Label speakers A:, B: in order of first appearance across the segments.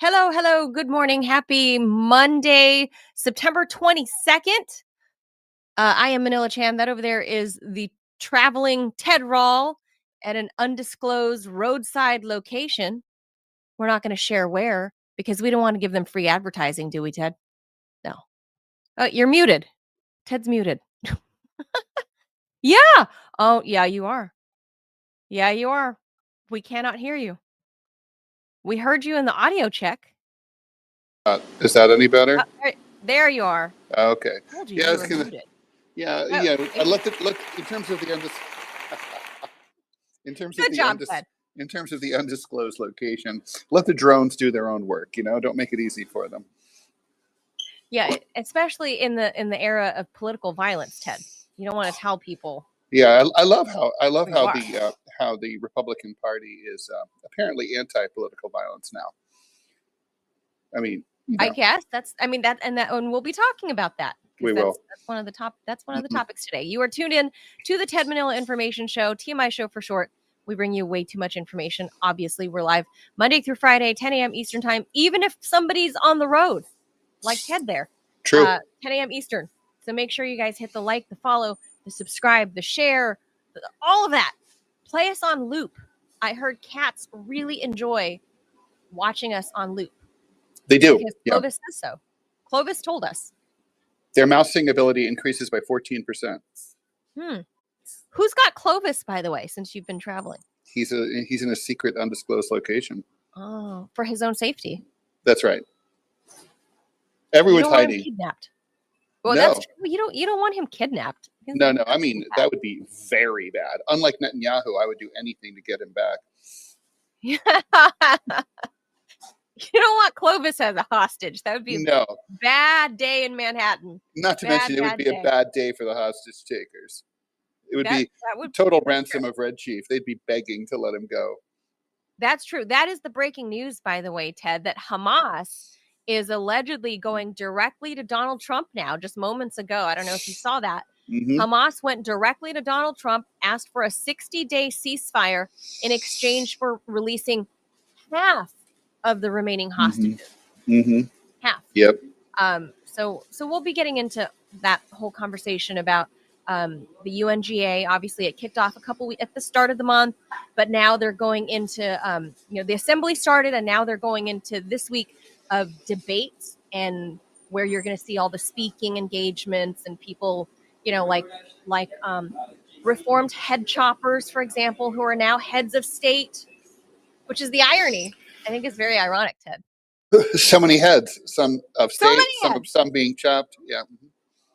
A: Hello, hello. Good morning. Happy Monday, September 22nd. I am Manila Chan. That over there is the traveling Ted Rall. at an undisclosed roadside location. We're not going to share where because we don't want to give them free advertising, do we, Ted? No. You're muted. Ted's muted. Yeah. Oh, yeah, you are. Yeah, you are. We cannot hear you. We heard you in the audio check.
B: Is that any better?
A: There you are.
B: Okay.
A: I told you were muted.
B: Yeah. I look in terms of the in terms of the undisclosed location. Let the drones do their own work. Don't make it easy for them.
A: Yeah, especially in the era of political violence, Ted. You don't want to tell people.
B: Yeah, I love how the Republican Party is apparently anti-political violence now. I mean,
A: I guess and we'll be talking about that.
B: We will.
A: That's one of the topics today. You are tuned in to the Ted Manila Information Show, TMI show for short. We bring you way too much information. Obviously, we're live Monday through Friday, 10 a.m. Eastern time, even if somebody's on the road, like Ted there.
B: True.
A: 10 a.m. Eastern. So make sure you guys hit the like, the follow, the subscribe, the share, all of that. Play us on loop. I heard cats really enjoy watching us on loop.
B: They do.
A: Because Clovis says so. Clovis told us.
B: Their mousing ability increases by 14%.
A: Who's got Clovis, by the way, since you've been traveling?
B: He's in a secret, undisclosed location.
A: Oh, for his own safety.
B: That's right. Everyone's hiding.
A: Want him kidnapped. Well,
B: no.
A: That's true. You don't want him kidnapped.
B: No. I mean, that would be very bad. Unlike Netanyahu, I would do anything to get him back. You don't want Clovis as a hostage. That would be a bad day in Manhattan. Not to mention, it would be a bad day for the hostage takers. It would be total ransom of Red Chief. They'd be begging to let him go.
A: That's true. That is the breaking news, by the way, Ted, that Hamas is allegedly going directly to Donald Trump now, just moments ago. I don't know if you saw that.
B: Mm-hmm.
A: Hamas went directly to Donald Trump, asked for a 60-day ceasefire in exchange for releasing half of the remaining hostages.
B: Mm-hmm.
A: Half.
B: Yep.
A: So we'll be getting into that whole conversation about the UNGA. Obviously, it kicked off at the start of the month, but now they're going into the assembly started, and now they're going into this week of debates and where you're going to see all the speaking engagements and people, like reformed head choppers, for example, who are now heads of state, which is the irony. I think it's very ironic, Ted.
B: So many heads, some of state, some being chopped. Yeah.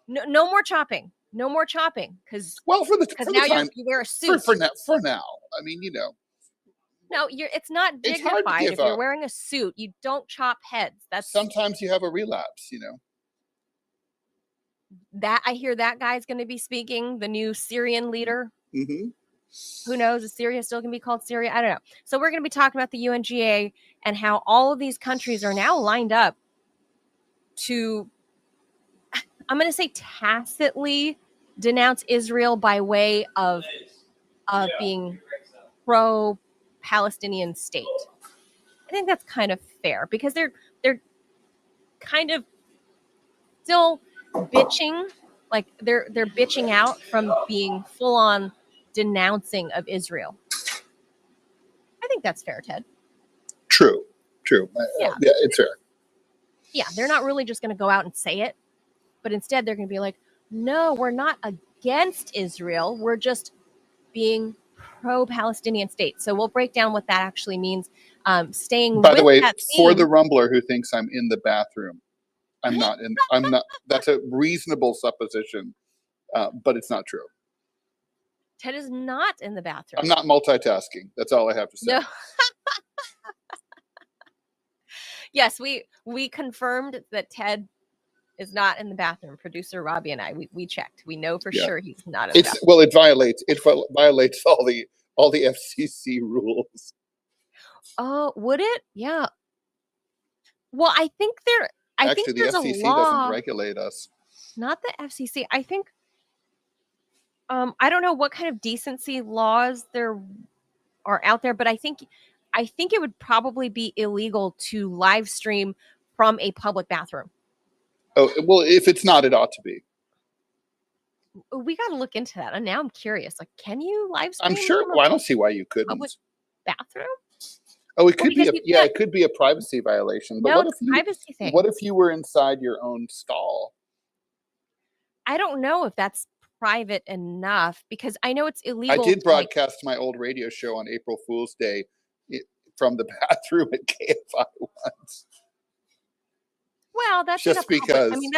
A: No more chopping. No more chopping. Because
B: now
A: you wear a suit.
B: For now. I mean,
A: No, it's not dignified. If you're wearing a suit, you don't chop heads.
B: Sometimes you have a relapse,
A: That I hear that guy's going to be speaking, the new Syrian leader.
B: Mm-hmm.
A: Who knows? Is Syria still going to be called Syria? I don't know. So we're going to be talking about the UNGA and how all of these countries are now lined up to, I'm going to say, tacitly denounce Israel by way of being pro-Palestinian state. I think that's kind of fair because they're kind of still bitching, like they're bitching out from being full-on denouncing of Israel. I think that's fair, Ted.
B: True. Yeah, it's fair.
A: Yeah, they're not really just going to go out and say it, but instead they're going to be like, no, we're not against Israel. We're just being pro-Palestinian state. So we'll break down what that actually means. By
B: the way, for the Rumbler who thinks I'm in the bathroom, I'm not. That's a reasonable supposition, but it's not true.
A: Ted is not in the bathroom.
B: I'm not multitasking. That's all I have to say.
A: No. Yes, we confirmed that Ted is not in the bathroom. Producer Robbie and I, we checked. We know for sure he's not in the bathroom.
B: Well, it violates all the FCC rules.
A: Oh, would it? Yeah. Well, I think there's
B: the FCC doesn't regulate us.
A: Not the FCC. I think. I don't know what kind of decency laws there are out there, but I think it would probably be illegal to live stream from a public bathroom.
B: Oh, well, if it's not, it ought to be.
A: We got to look into that. And now I'm curious. Like, can you live stream?
B: I'm sure. Well, I don't see why you couldn't.
A: Public bathroom?
B: Oh, it could be. It could be a privacy violation. But what if
A: privacy thing.
B: What if you were inside your own stall?
A: I don't know if that's private enough, because I know it's illegal.
B: I did broadcast my old radio show on April Fool's Day from the bathroom at KFI once.
A: Well, that's
B: just because. I
A: mean,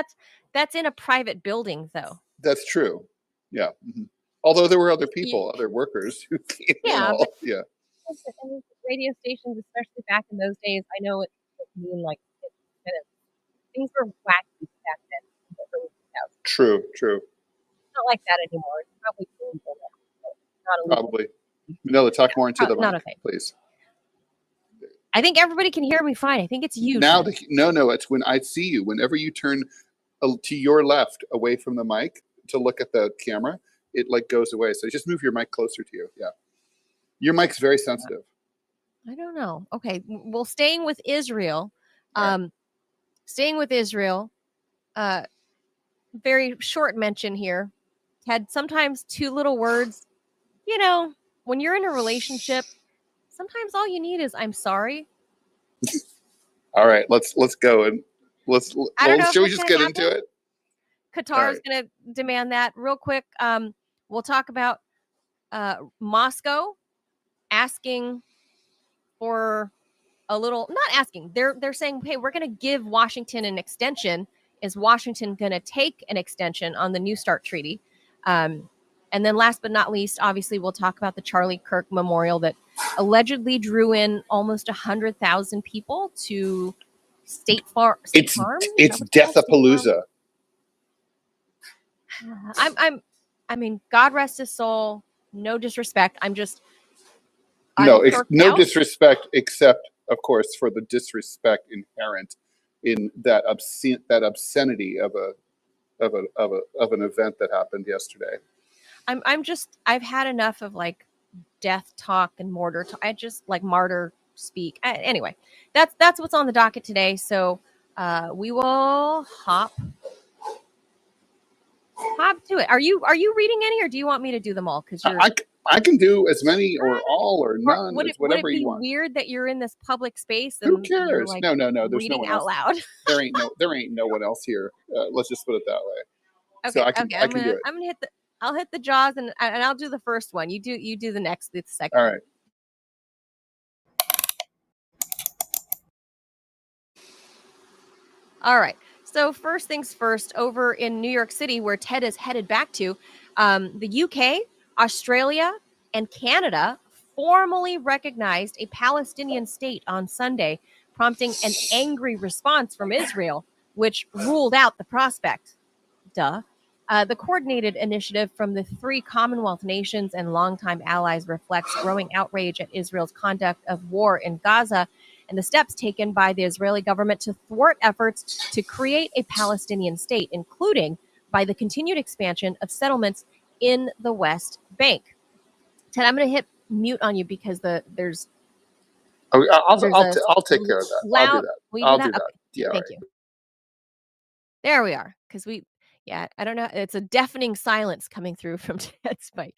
A: that's in a private building, though.
B: That's true. Yeah. Mm-hmm. Although there were other people, other workers who came in. Yeah.
A: Radio stations, especially back in those days, I know it mean like things were wacky back then.
B: True.
A: It's not like that anymore. It's probably illegal now.
B: Probably. No, talk more into the mic, please.
A: I think everybody can hear me fine. I think it's you.
B: Now, no, it's when I see you. Whenever you turn to your left, away from the mic to look at the camera, it like goes away. So just move your mic closer to you. Yeah, your mic's very sensitive.
A: I don't know. Okay, well, staying with Israel. Very short mention here. Had sometimes two little words. You know, when you're in a relationship, sometimes all you need is "I'm sorry."
B: All right, let's go and should we just get into it?
A: Qatar is going to demand that real quick. We'll talk about Moscow asking for a little, not asking. They're saying, hey, we're going to give Washington an extension. Is Washington going to take an extension on the New START treaty? And then last but not least, obviously, we'll talk about the Charlie Kirk memorial that allegedly drew in almost 100,000 people to State Farm.
B: It's Death-a-palooza.
A: I mean, God rest his soul. No disrespect.
B: No disrespect, except, of course, for the disrespect inherent in that obscenity of an event that happened yesterday.
A: I've had enough of like death talk and martyr talk. I just like martyr speak. Anyway, that's what's on the docket today. So we will hop to it. Are you reading any, or do you want me to do them all? Because
B: I can do as many or all or none, whatever you want.
A: Would it be weird that you're in this public space?
B: Who cares?
A: Like
B: no. There's no one
A: out loud.
B: There ain't no one else here. Let's just put it that way.
A: Okay,
B: so I can do it.
A: I'm gonna I'll hit the jaws and I'll do the first one. You do the second.
B: All right.
A: All right. So first things first, over in New York City, where Ted is headed back to, the UK, Australia, and Canada formally recognized a Palestinian state on Sunday, prompting an angry response from Israel, which ruled out the prospect. The coordinated initiative from the three Commonwealth nations and longtime allies reflects growing outrage at Israel's conduct of war in Gaza and the steps taken by the Israeli government to thwart efforts to create a Palestinian state, including by the continued expansion of settlements in the West Bank. Ted, I'm going to hit mute on you because there's.
B: I'll take care of that. I'll do that. I'll do that.
A: Okay. Yeah. Thank you. There we are. Because I don't know. It's a deafening silence coming through from Ted's mic.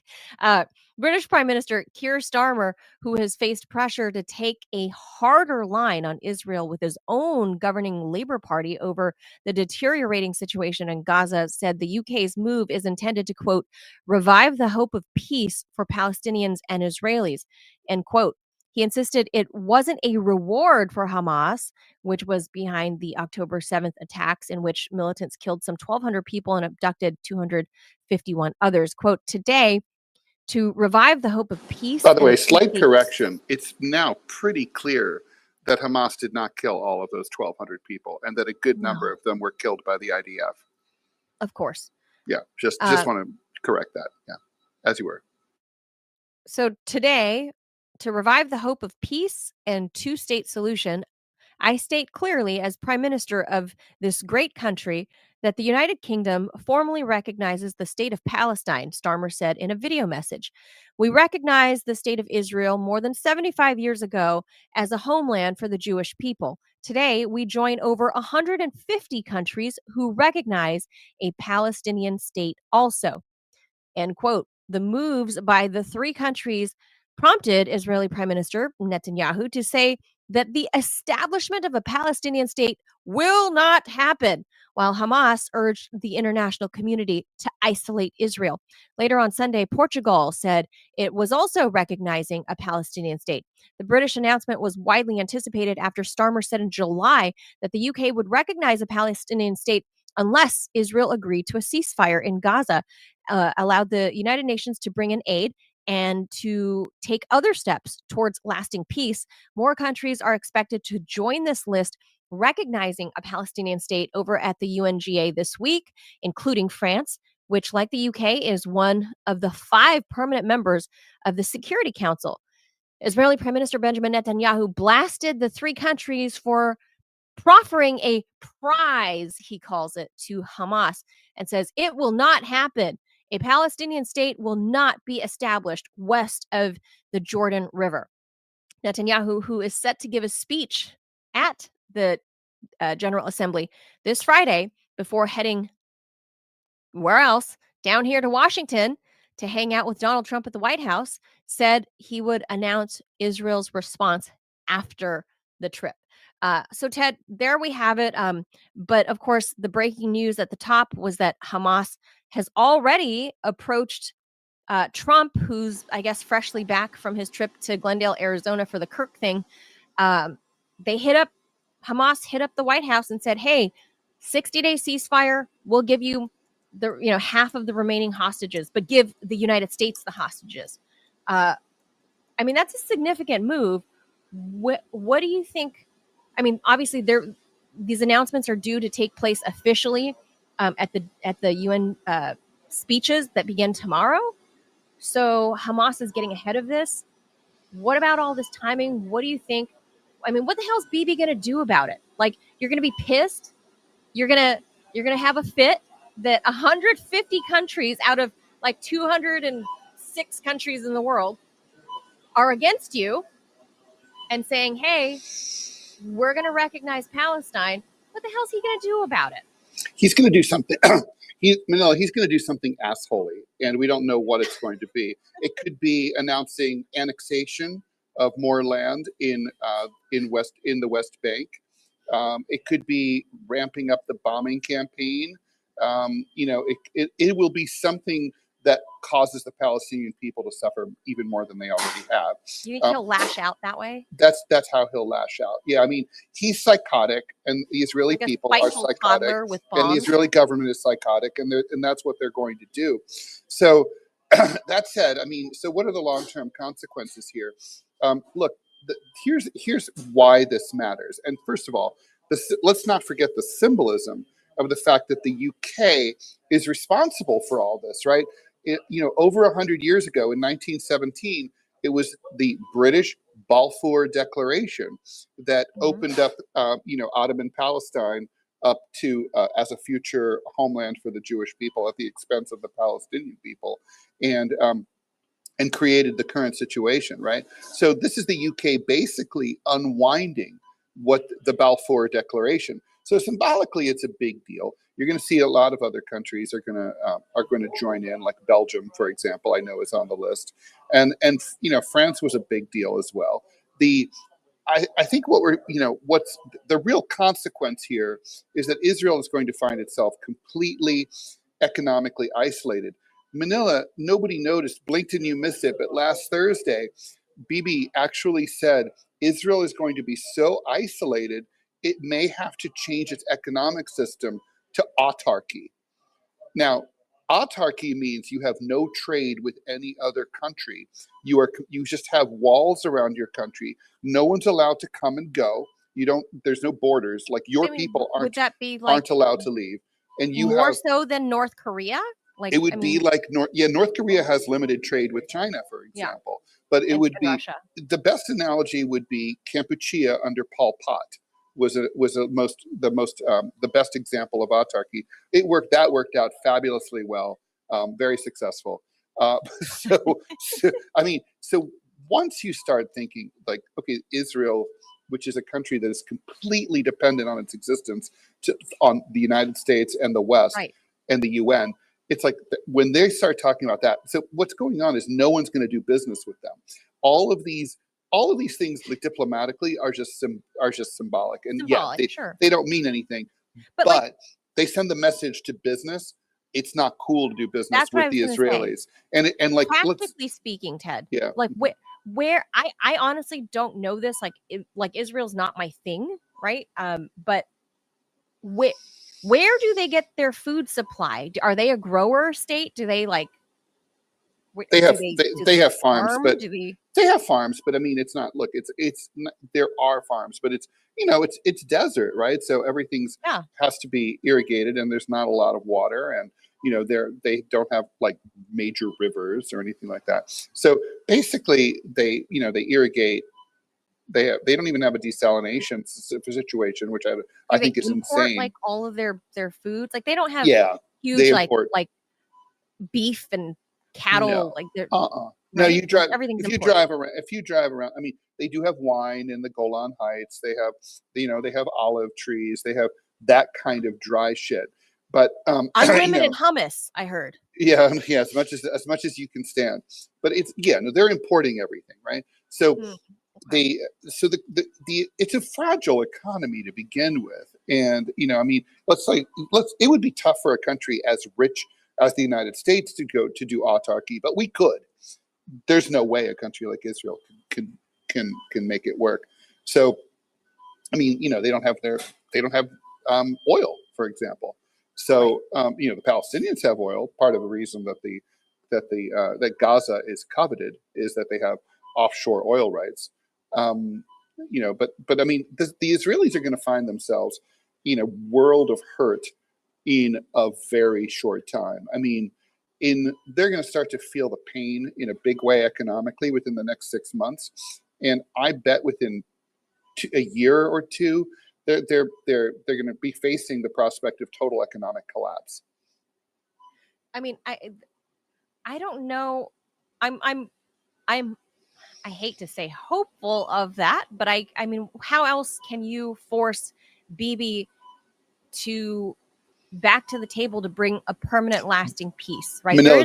A: British Prime Minister Keir Starmer, who has faced pressure to take a harder line on Israel with his own governing Labour Party over the deteriorating situation in Gaza, said the UK's move is intended to, quote, revive the hope of peace for Palestinians and Israelis, end quote. He insisted it wasn't a reward for Hamas, which was behind the October 7th attacks in which militants killed some 1,200 people and abducted 251 others. Quote, today, to revive the hope of peace.
B: By the way, slight correction. It's now pretty clear that Hamas did not kill all of those 1,200 people and that a good number of them were killed by the IDF.
A: Of course.
B: Yeah, just want to correct that. Yeah, as you were.
A: So today, to revive the hope of peace and two-state solution, I state clearly as Prime Minister of this great country that the United Kingdom formally recognizes the state of Palestine, Starmer said in a video message. We recognize the state of Israel more than 75 years ago as a homeland for the Jewish people. Today, we join over 150 countries who recognize a Palestinian state also. end quote. The moves by the three countries prompted Israeli Prime Minister Netanyahu to say that the establishment of a Palestinian state will not happen, while Hamas urged the international community to isolate Israel. Later on Sunday, Portugal said it was also recognizing a Palestinian state. The British announcement was widely anticipated after Starmer said in July that the UK would recognize a Palestinian state unless Israel agreed to a ceasefire in Gaza, allowed the United Nations to bring in aid and to take other steps towards lasting peace. More countries are expected to join this list, recognizing a Palestinian state over at the UNGA this week, including France, which, like the UK, is one of the 5 permanent members of the Security Council. Israeli Prime Minister Benjamin Netanyahu blasted the 3 countries for proffering a prize, he calls it, to Hamas, and says it will not happen. A Palestinian state will not be established west of the Jordan River. Netanyahu, who is set to give a speech at the General Assembly this Friday before heading where else? Down here to Washington to hang out with Donald Trump at the White House, said he would announce Israel's response after the trip. So, Ted, there we have it. But of course, the breaking news at the top was that Hamas has already approached Trump, who's, I guess, freshly back from his trip to Glendale, Arizona for the Kirk thing. Hamas hit up the White House and said, hey, 60-day ceasefire, we'll give you half of the remaining hostages, but give the United States the hostages. I mean, that's a significant move. What do you think? I mean, obviously, these announcements are due to take place officially at the UN speeches that begin tomorrow. So Hamas is getting ahead of this. What about all this timing? What do you think? I mean, what the hell is Bibi going to do about it? Like, you're going to be pissed. You're going to have a fit that 150 countries out of like 206 countries in the world are against you and saying, hey, we're going to recognize Palestine. What the hell is he going to do about it?
B: He's going to do something. He's going to do something assholey, and we don't know what it's going to be. It could be announcing annexation of more land in the West Bank. It could be ramping up the bombing campaign. It will be something that causes the Palestinian people to suffer even more than they already have.
A: Do you think he'll lash out that way?
B: That's how he'll lash out. Yeah, I mean, he's psychotic, and the Israeli people are psychotic, and the Israeli government is psychotic, and that's what they're going to do. So that said, I mean, so what are the long-term consequences here? Look, here's why this matters. And first of all, let's not forget the symbolism of the fact that the UK is responsible for all this, right? Over 100 years ago in 1917, it was the British Balfour Declaration that opened up, Ottoman Palestine up to as a future homeland for the Jewish people at the expense of the Palestinian people, and created the current situation, right? So this is the UK basically unwinding what the Balfour Declaration. So symbolically, it's a big deal. You're going to see a lot of other countries are going to join in, like Belgium, for example. I know is on the list, and France was a big deal as well. I think what's the real consequence here is that Israel is going to find itself completely economically isolated. Manila, nobody noticed, blinked and you missed it, but last Thursday, Bibi actually said Israel is going to be so isolated it may have to change its economic system to autarky. Now, autarky means you have no trade with any other country. You just have walls around your country. No one's allowed to come and go. There's no borders. Like people aren't allowed to leave. And
A: so than North Korea?
B: North Korea has limited trade with China, for example. Yeah. But it would be Russia. The best analogy would be Kampuchea under Pol Pot. Was the best example of autarky. That worked out fabulously well, very successful. So once you start thinking like, okay, Israel, which is a country that is completely dependent on its existence on the United States and the West and the UN, it's like when they start talking about that. So what's going on is no one's going to do business with them. All of these things, like diplomatically, are just symbolic, and they don't mean anything. But like, they send the message to business. It's not cool to do business with the Israelis. And like,
A: practically speaking, Ted.
B: Yeah.
A: Like where I honestly don't know this. Like Israel's not my thing, right? But where do they get their food supply? Are they a grower state? Do they like?
B: They have farms, but they have farms, but I mean, it's not. Look, it's not, there are farms, but it's it's desert, right? So everything's has to be irrigated, and there's not a lot of water, and they don't have like major rivers or anything like that. So basically, they irrigate. They don't even have a desalination situation, which I think is insane.
A: Like all of their foods, like they don't have
B: huge
A: like beef and cattle. Like they're
B: no, you drive everything's if you drive around. I mean, they do have wine in the Golan Heights. They have they have olive trees. They have that kind of dry shit. But
A: unlimited hummus, I heard.
B: Yeah, as much as you can stand. But it's they're importing everything, right? So it's a fragile economy to begin with, and I mean, it would be tough for a country as rich as the United States to go to do autarky, but we could. There's no way a country like Israel can make it work. So, I mean, they don't have oil, for example. So, the Palestinians have oil. Part of the reason that Gaza is coveted is that they have offshore oil rights. But I mean, the Israelis are going to find themselves in a world of hurt in a very short time. I mean, they're going to start to feel the pain in a big way economically within the next 6 months, and I bet within a year or two, they're going to be facing the prospect of total economic collapse.
A: I mean, I don't know. I hate to say hopeful of that, but I mean, how else can you force Bibi to back to the table to bring a permanent, lasting peace? Right?
B: No,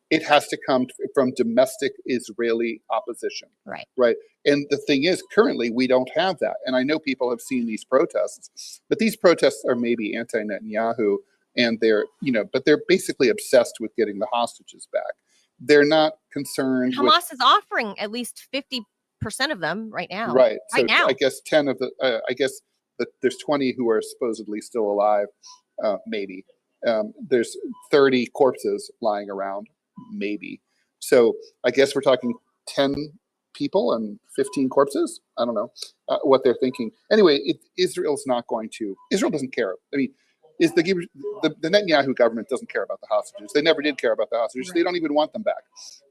B: it has to come from domestic Israeli opposition.
A: Right.
B: Right. And the thing is, currently we don't have that. And I know people have seen these protests, but these protests are maybe anti-Netanyahu, and but they're basically obsessed with getting the hostages back. They're not concerned.
A: Hamas is offering at least 50% of them right now.
B: Right. So I guess 10 of there's 20 who are supposedly still alive. Maybe. There's 30 corpses lying around. Maybe. So I guess we're talking 10 people and 15 corpses. I don't know what they're thinking. Anyway, Israel doesn't care. I mean, the Netanyahu government doesn't care about the hostages. They never did care about the hostages. Right. They don't even want them back,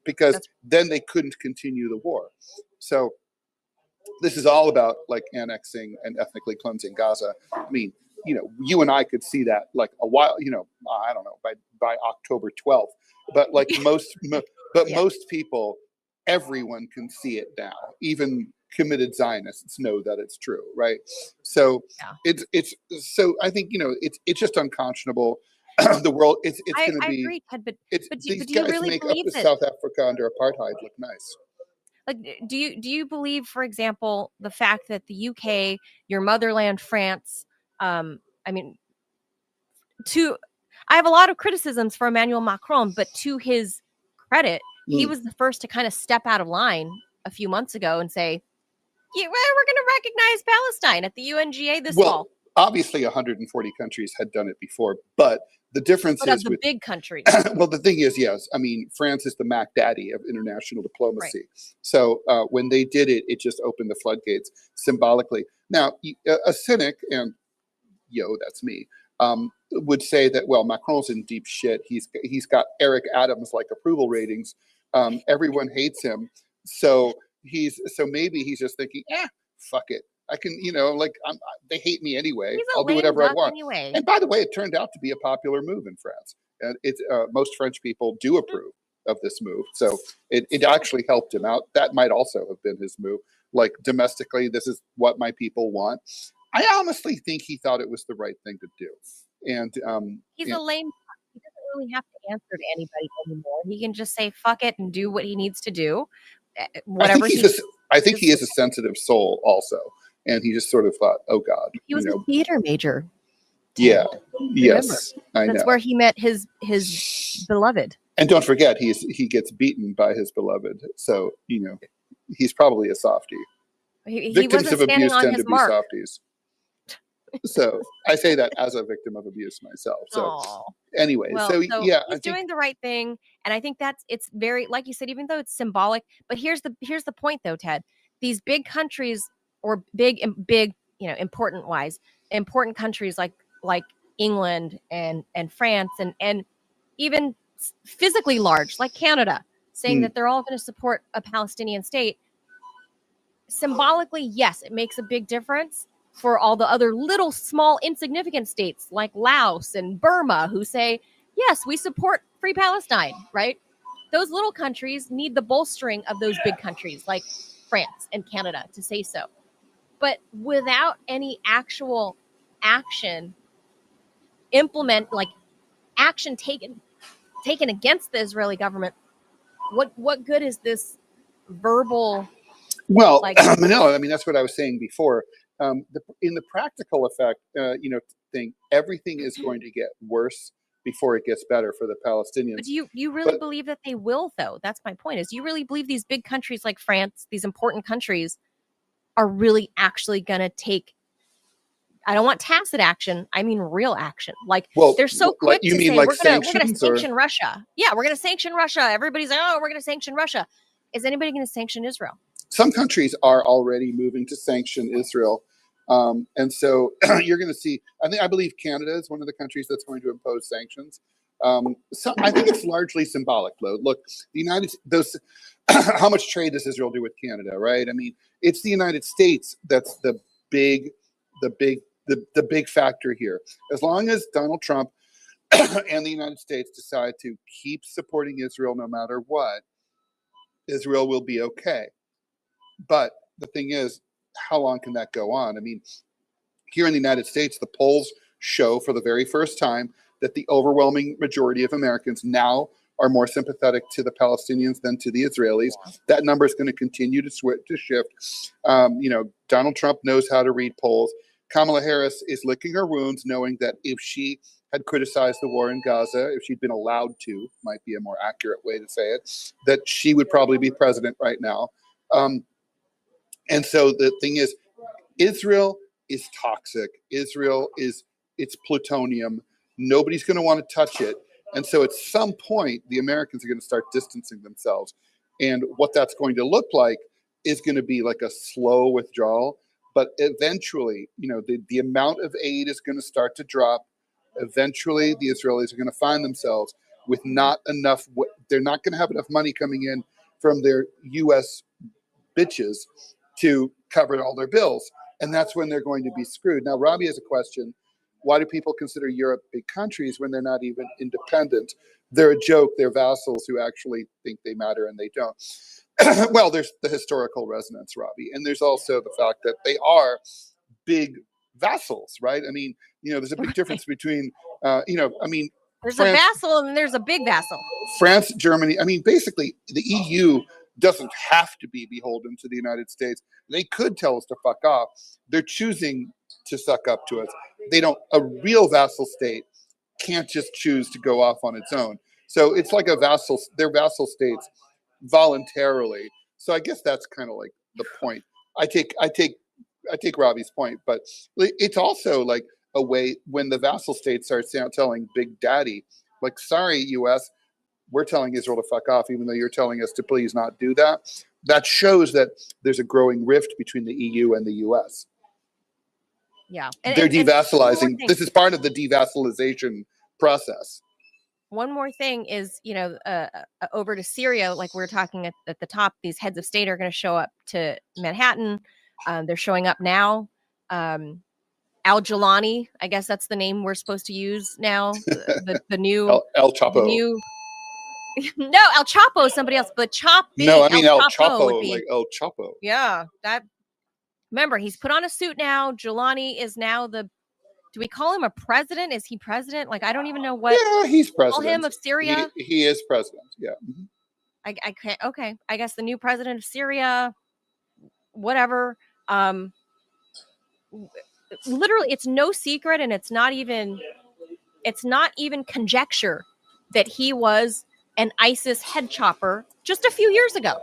B: because then they couldn't continue the war. So this is all about like annexing and ethnically cleansing Gaza. I mean, you and I could see that like a while, I don't know, by October 12th. But like most people, everyone can see it now. Even committed Zionists know that it's true, right? So it's so I think it's just unconscionable. The world it's going to be. I agree, Ted, but do you really make believe up South Africa under apartheid look nice?
A: Like, do you believe, for example, the fact that the UK, your motherland, France, I mean, I have a lot of criticisms for Emmanuel Macron, but to his credit, he was the first to kind of step out of line a few months ago and say, we're going to recognize Palestine at the UNGA this fall.
B: Obviously, 140 countries had done it before, but the difference is
A: with big countries.
B: Well, the thing is, yes, I mean, France is the Mac Daddy of international diplomacy. Right. So when they did it, it just opened the floodgates symbolically. Now, a cynic, and that's me, would say that, well, Macron's in deep shit. He's got Eric Adams-like approval ratings. Everyone hates him. So maybe he's just thinking, fuck it. I can, they hate me anyway. I'll do whatever I want. Anyway. And by the way, it turned out to be a popular move in France. And most French people do approve of this move. So it actually helped him out. That might also have been his move. Like domestically, this is what my people want. I honestly think he thought it was the right thing to do. And
A: he's a lame. He doesn't really have to answer to anybody anymore. He can just say fuck it and do what he needs to do. Whatever
B: I think he is a sensitive soul also. And he just sort of thought, oh God.
A: He was a theater major.
B: Yeah. Yes. I know.
A: That's where he met his beloved.
B: And don't forget, he gets beaten by his beloved. So, he's probably a softie. Victims of abuse tend to be softies. So I say that as a victim of abuse myself. So anyway,
A: he's doing the right thing. And I think it's very, like you said, even though it's symbolic, but here's the point though, Ted, these big countries or big, important countries like England and France and even physically large, like Canada, saying that they're all going to support a Palestinian state. Symbolically, yes, it makes a big difference for all the other little, small, insignificant states like Laos and Burma who say, yes, we support free Palestine, right? Those little countries need the bolstering of those big countries like France and Canada to say so. But without any actual action action taken against the Israeli government, what good is this verbal?
B: Well, no, I mean, that's what I was saying before. In the practical effect, thing, everything is going to get worse before it gets better for the Palestinians.
A: But do you really believe that they will, though? That's my point. Is you really believe these big countries like France, these important countries, are really actually going to take? I don't want tacit action. I mean real action. They're so quick to say we're going to sanction Russia. Yeah, we're going to sanction Russia. Everybody's like, oh, we're going to sanction Russia. Is anybody going to sanction Israel?
B: Some countries are already moving to sanction Israel. And so you're going to see, I believe Canada is one of the countries that's going to impose sanctions. So I think it's largely symbolic, though. Look, how much trade does Israel do with Canada, right? I mean, it's the United States that's the big factor here. As long as Donald Trump and the United States decide to keep supporting Israel no matter what, Israel will be okay. But the thing is, how long can that go on? I mean, here in the United States, the polls show for the very first time that the overwhelming majority of Americans now are more sympathetic to the Palestinians than to the Israelis. That number is going to continue to shift. Donald Trump knows how to read polls. Kamala Harris is licking her wounds, knowing that if she had criticized the war in Gaza, if she'd been allowed to, might be a more accurate way to say it, that she would probably be president right now. And so the thing is, Israel is toxic. It's plutonium. Nobody's going to want to touch it. And so at some point, the Americans are going to start distancing themselves. And what that's going to look like is going to be like a slow withdrawal. But eventually, the amount of aid is going to start to drop. Eventually, the Israelis are going to find themselves with not enough. They're not going to have enough money coming in from their U.S. bitches to cover all their bills. And that's when they're going to be screwed. Now, Robbie has a question. Why do people consider Europe big countries when they're not even independent? They're a joke. They're vassals who actually think they matter and they don't. Well, there's the historical resonance, Robbie. And there's also the fact that they are big vassals, right? I mean, there's a big difference between, there's
A: France, a vassal and there's a big vassal.
B: France, Germany. I mean, basically, the EU doesn't have to be beholden to the United States. They could tell us to fuck off. They're choosing to suck up to us. A real vassal state can't just choose to go off on its own. So it's like they're vassal states voluntarily. So I guess that's kind of like the point. I take Robbie's point, but it's also like a way when the vassal states start telling Big Daddy, like, sorry, US, we're telling Israel to fuck off, even though you're telling us to please not do that. That shows that there's a growing rift between the EU and the US.
A: Yeah.
B: They're devassalizing. This is part of the devassalization process.
A: One more thing is, over to Syria, like we were talking at the top, these heads of state are going to show up to Manhattan. They're showing up now. Al-Jilani, I guess that's the name we're supposed to use now. The new
B: El Chapo.
A: No, El Chapo is somebody else, but
B: No, I mean El Chapo, like El Chapo.
A: Yeah, remember, he's put on a suit now. Jilani is now the do we call him a president? Is he president? Like, I don't even know what.
B: Yeah, he's president.
A: Call him of Syria.
B: He is president. Yeah. Mm-hmm.
A: I can't. Okay, I guess the new president of Syria. Whatever. Literally, it's no secret, and it's not even conjecture that he was an ISIS head chopper just a few years ago.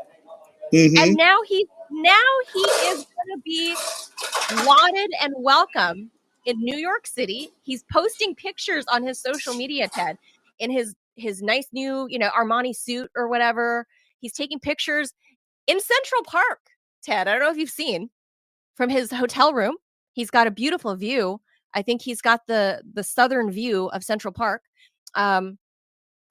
A: Mm-hmm. And now he is going to be lauded and welcome in New York City. He's posting pictures on his social media, Ted, in his nice new, Armani suit or whatever. He's taking pictures in Central Park, Ted. I don't know if you've seen from his hotel room. He's got a beautiful view. I think he's got the southern view of Central Park.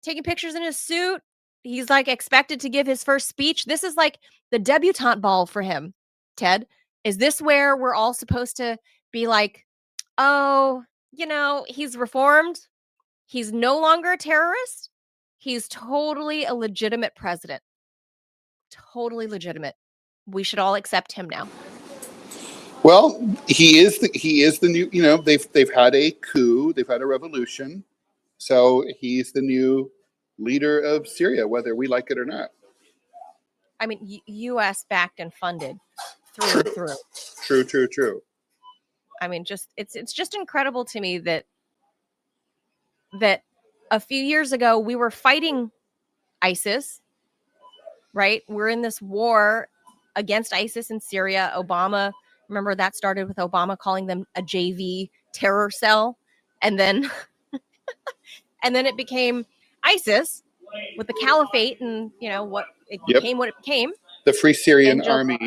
A: Taking pictures in his suit. He's like expected to give his first speech. This is like the debutante ball for him, Ted. Is this where we're all supposed to be like, oh, he's reformed. He's no longer a terrorist. He's totally a legitimate president. Totally legitimate. We should all accept him now.
B: Well, he is the new, they've had a coup, they've had a revolution. So he's the new leader of Syria, whether we like it or not.
A: I mean, U.S. backed and funded through and through.
B: True.
A: I mean, it's just incredible to me that a few years ago we were fighting ISIS, right? We're in this war against ISIS in Syria. Obama, remember that started with Obama calling them a JV terror cell, and then it became ISIS with the caliphate, and became what it became.
B: The Free Syrian Army,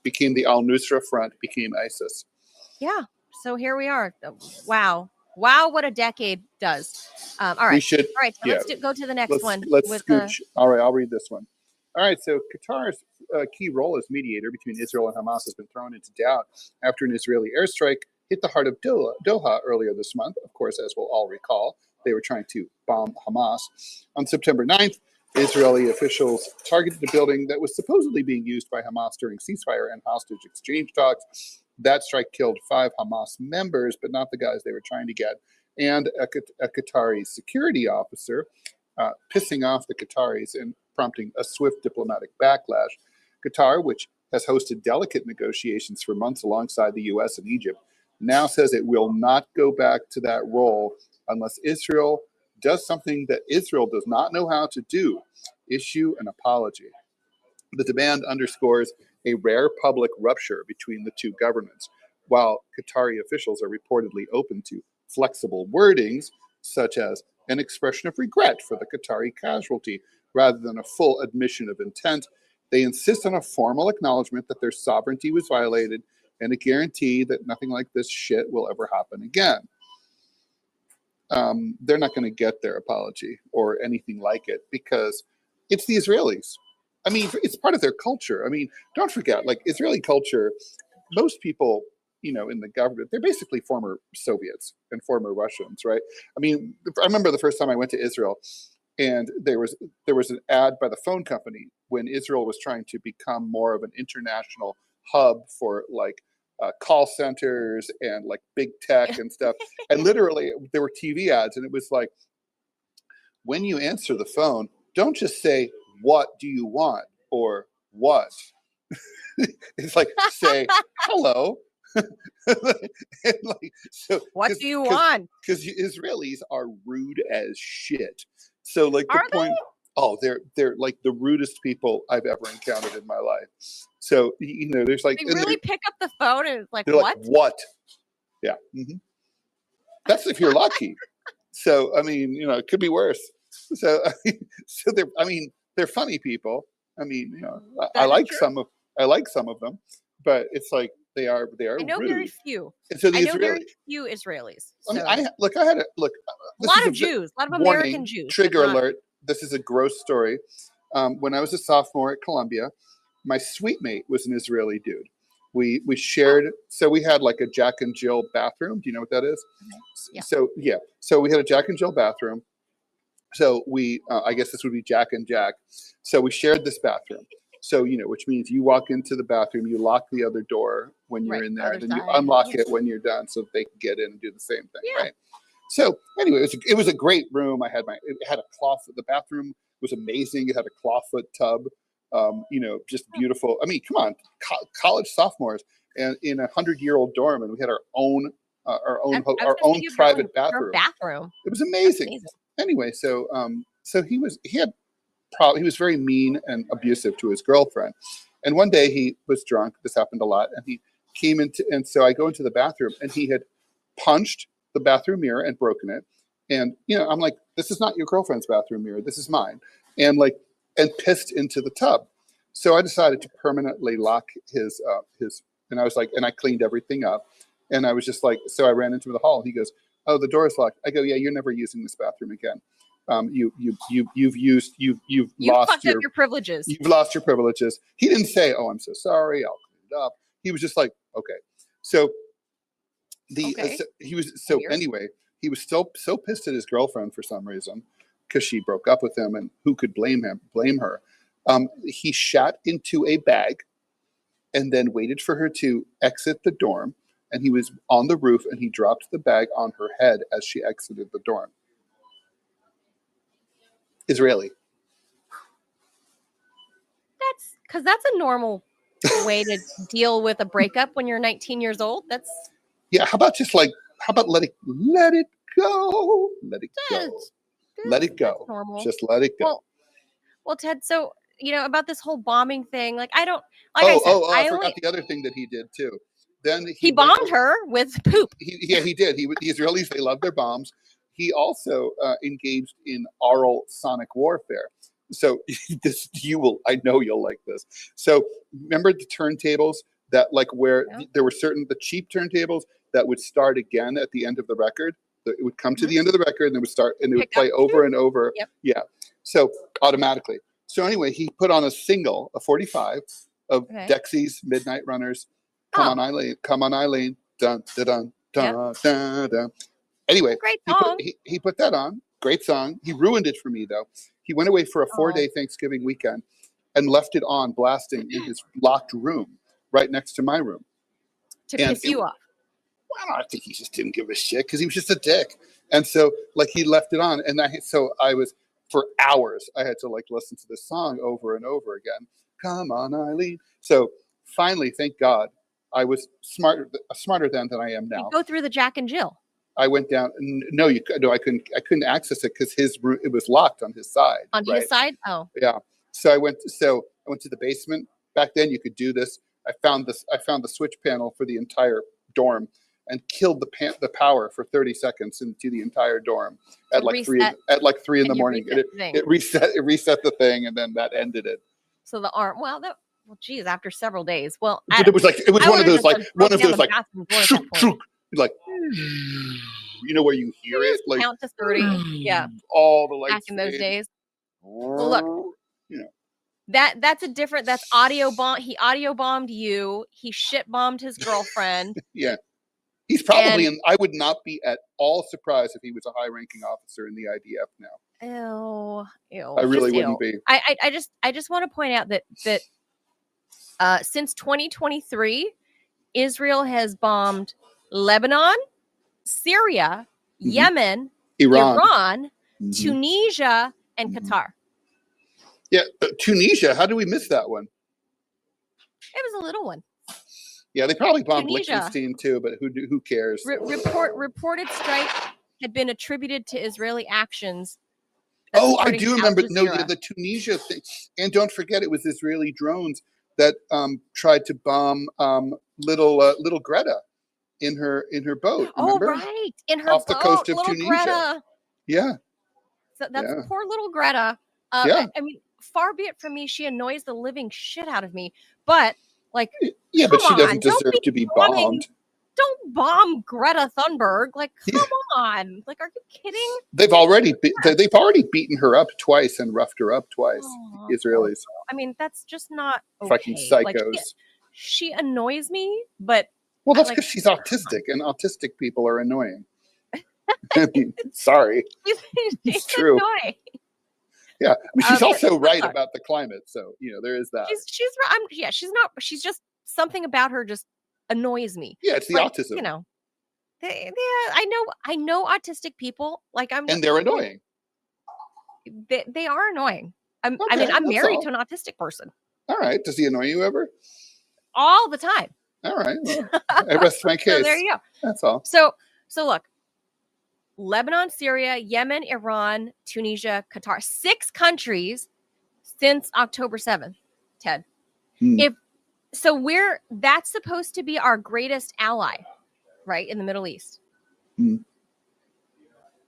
B: became the Al-Nusra Front, became ISIS.
A: Yeah. So here we are. Wow, what a decade does. All right. So let's go to the next one.
B: Let's scooch. All right, I'll read this one. All right. So Qatar's key role as mediator between Israel and Hamas has been thrown into doubt after an Israeli airstrike hit the heart of Doha earlier this month. Of course, as we'll all recall, they were trying to bomb Hamas. On September 9th, Israeli officials targeted a building that was supposedly being used by Hamas during ceasefire and hostage exchange talks. That strike killed 5 Hamas members, but not the guys they were trying to get, and a Qatari security officer, pissing off the Qataris and prompting a swift diplomatic backlash. Qatar, which has hosted delicate negotiations for months alongside the U.S. and Egypt, now says it will not go back to that role unless Israel does something that Israel does not know how to do: issue an apology. The demand underscores a rare public rupture between the two governments, while Qatari officials are reportedly open to flexible wordings, such as an expression of regret for the Qatari casualty, rather than a full admission of intent. They insist on a formal acknowledgement that their sovereignty was violated and a guarantee that nothing like this shit will ever happen again. They're not going to get their apology or anything like it because it's the Israelis. I mean, it's part of their culture. I mean, don't forget, like Israeli culture, most people, in the government, they're basically former Soviets and former Russians, right? I mean, I remember the first time I went to Israel, and there was an ad by the phone company when Israel was trying to become more of an international hub for like call centers and like big tech and stuff. And literally there were TV ads, and it was like, when you answer the phone, don't just say, "What do you want?" or "What?" It's like, say, "Hello." And like, so,
A: what do you want?
B: Because Israelis are rude as shit. So like the
A: are
B: point,
A: they?
B: They're like the rudest people I've ever encountered in my life. So there's like
A: they really pick up the phone and it's like,
B: they're
A: what?
B: Like, what? Yeah, that's if you're lucky. So I mean, it could be worse. So they're funny people. I mean, I like some of them, but it's like they are. I know rude.
A: Very few.
B: And so
A: I know very few Israelis. So.
B: I mean, I had a
A: lot of Jews, a lot of American Jews.
B: Trigger alert. This is a gross story. When I was a sophomore at Columbia, my suite mate was an Israeli dude. We shared, so we had like a Jack and Jill bathroom. Do you know what that is? Mm-hmm. Yeah. So we had a Jack and Jill bathroom. So we, I guess this would be Jack and Jack. So we shared this bathroom. So, which means you walk into the bathroom, you lock the other door when you're in there, and then you unlock it when you're done so they can get in and do the same thing, right? So anyway, it was a great room. It had a clawfoot. The bathroom was amazing. It had a clawfoot tub, just beautiful. I mean, come on, college sophomores and in a 100-year-old dorm, and we had our own private bathroom. It was amazing. Anyway, so he was very mean and abusive to his girlfriend. And one day he was drunk. This happened a lot, and he came into, and so I go into the bathroom, and he had punched the bathroom mirror and broken it. And I'm like, this is not your girlfriend's bathroom mirror. This is mine. And pissed into the tub. So I decided to permanently lock his. And I was like, and I cleaned everything up. And I was just like, so I ran into the hall. He goes, oh, the door is locked. I go, yeah, you're never using this bathroom again. You've lost your privileges. You've lost your privileges. He didn't say, oh, I'm so sorry, I'll clean it up. He was just like, okay. So anyway, he was still so pissed at his girlfriend for some reason because she broke up with him, and who could blame her? He shat into a bag and then waited for her to exit the dorm. And he was on the roof, and he dropped the bag on her head as she exited the dorm. Israeli.
A: That's a normal way to deal with a breakup when you're 19 years old.
B: Yeah. How about let it go? Let it go. Let it go. Normal. Just let it go.
A: Well, Ted, so, about this whole bombing thing, I
B: forgot the other thing that he did too. Then
A: he bombed her with poop.
B: He did. The Israelis, they love their bombs. He also engaged in oral sonic warfare. So I know you'll like this. So remember the turntables that there were the cheap turntables that would start again at the end of the record. It would come to the end of the record, and it would start, and it would play over and over. Yep. Yeah. So automatically. So anyway, he put on a single, a 45 of Dexy's Midnight Runners. Come on, Eileen. Dun, dun, dun, dun, dun, dun. Anyway, great song. He put that on. Great song. He ruined it for me, though. He went away for a 4-day Thanksgiving weekend and left it on blasting in his locked room right next to my room.
A: To piss you off.
B: Well, I think he just didn't give a shit because he was just a dick. And so, he left it on. And I was, for hours, I had to, listen to this song over and over again. Come on, Eileen. So finally, thank God, I was smarter then than I am now.
A: You go through the Jack and Jill.
B: I went down. No, I couldn't access it because it was locked on his side.
A: On his side? Oh.
B: Yeah. So I went to the basement. Back then you could do this. I found the switch panel for the entire dorm and killed the power for 30 seconds into the entire dorm at 3 in the morning. It reset the thing, and then that ended it.
A: So the arm. Well, geez, after several days. Well,
B: but it was one of those like where you hear it
A: count to 30. Yeah.
B: All the lights
A: back in those days. Well, look, that's audio bomb. He audio bombed you. He shit bombed his girlfriend.
B: Yeah. He's probably I would not be at all surprised if he was a high-ranking officer in the IDF now.
A: Ew.
B: I really wouldn't be.
A: I just want to point out that since 2023, Israel has bombed Lebanon, Syria, Yemen, Iran, Tunisia, and Qatar.
B: Yeah, Tunisia. How did we miss that one?
A: It was a little one.
B: Yeah, they probably bombed Liechtenstein too, but who cares?
A: Reported strike had been attributed to Israeli actions.
B: Oh, I do remember. No, the Tunisia thing, and don't forget, it was Israeli drones that tried to bomb little Greta in her boat. Remember?
A: Oh, right, in her
B: off
A: boat,
B: the coast of Tunisia.
A: Greta.
B: Yeah,
A: so that's poor little Greta.
B: Yeah.
A: I mean, far be it from me. She annoys the living shit out of me, but
B: but she doesn't deserve to be bombed.
A: Don't bomb Greta Thunberg. Come on. Are you kidding?
B: They've already beaten her up twice and roughed her up twice. The Israelis.
A: I mean, that's just not okay.
B: Fucking psychos.
A: She annoys me, but
B: that's because she's autistic, and autistic people are annoying. I mean, sorry,
A: she's
B: it's true.
A: Annoying.
B: Yeah, I mean, she's also right about the climate, so there is that.
A: She's not. She's just something about her just annoys me.
B: Yeah, it's the autism.
A: I know autistic people.
B: And they're annoying.
A: They are annoying. I'm married to an autistic person.
B: All right. Does he annoy you ever?
A: All the time.
B: All right. Well, I rest my case.
A: So there you go.
B: That's all.
A: So look, Lebanon, Syria, Yemen, Iran, Tunisia, Qatar, 6 countries since October 7th, Ted. That's supposed to be our greatest ally, right, in the Middle East.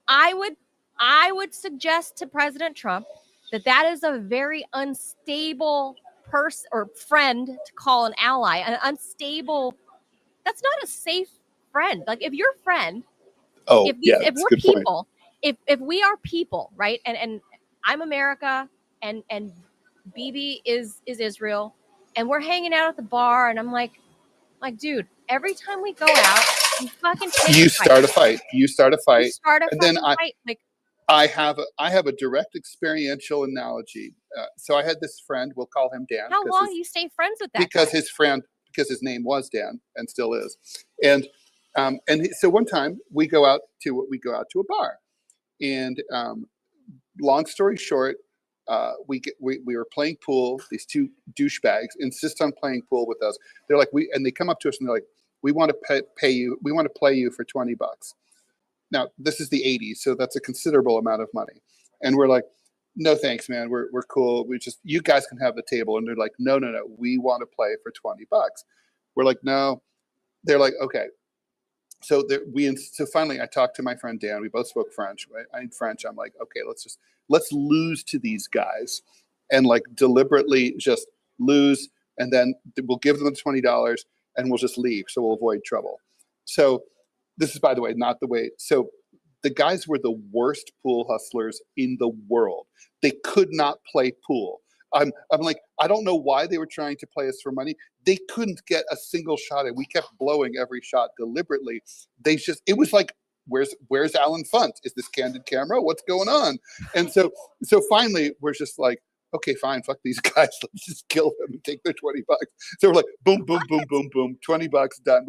A: I would suggest to President Trump that is a very unstable person or friend to call an ally. An unstable, that's not a safe friend. Like, if your friend, if we're people, if we are people, right? And I'm America and Bibi is Israel, and we're hanging out at the bar, and I'm like, dude, every time we go out, you fucking
B: start a fight. You start a fight.
A: And then fight.
B: I have a direct experiential analogy. So I had this friend, we'll call him Dan.
A: How long do you stay friends with that
B: because
A: guy?
B: Because his name was Dan and still is. And so one time we go out to a bar, and long story short, we were playing pool. These 2 douchebags insist on playing pool with us. They're like, and they come up to us and they're like, we want to pay you. We want to play you for $20. Now, this is the 80s, so that's a considerable amount of money. And we're like, no, thanks, man. We're cool. You guys can have the table. And they're like, no. We want to play for $20. We're like, no. They're like, okay. So finally I talked to my friend Dan. We both spoke French. Right? I'm French. I'm like, okay, let's lose to these guys and deliberately just lose. And then we'll give them the $20 and we'll just leave. So we'll avoid trouble. So this is, by the way, not the way. So the guys were the worst pool hustlers in the world. They could not play pool. I'm like, I don't know why they were trying to play us for money. They couldn't get a single shot in. We kept blowing every shot deliberately. It was like, where's Alan Funt? Is this candid camera? What's going on? And so finally we're just like, okay, fine, fuck these guys. Let's just kill them and take their $20. So we're like, boom, boom, boom, boom, boom, $20 done.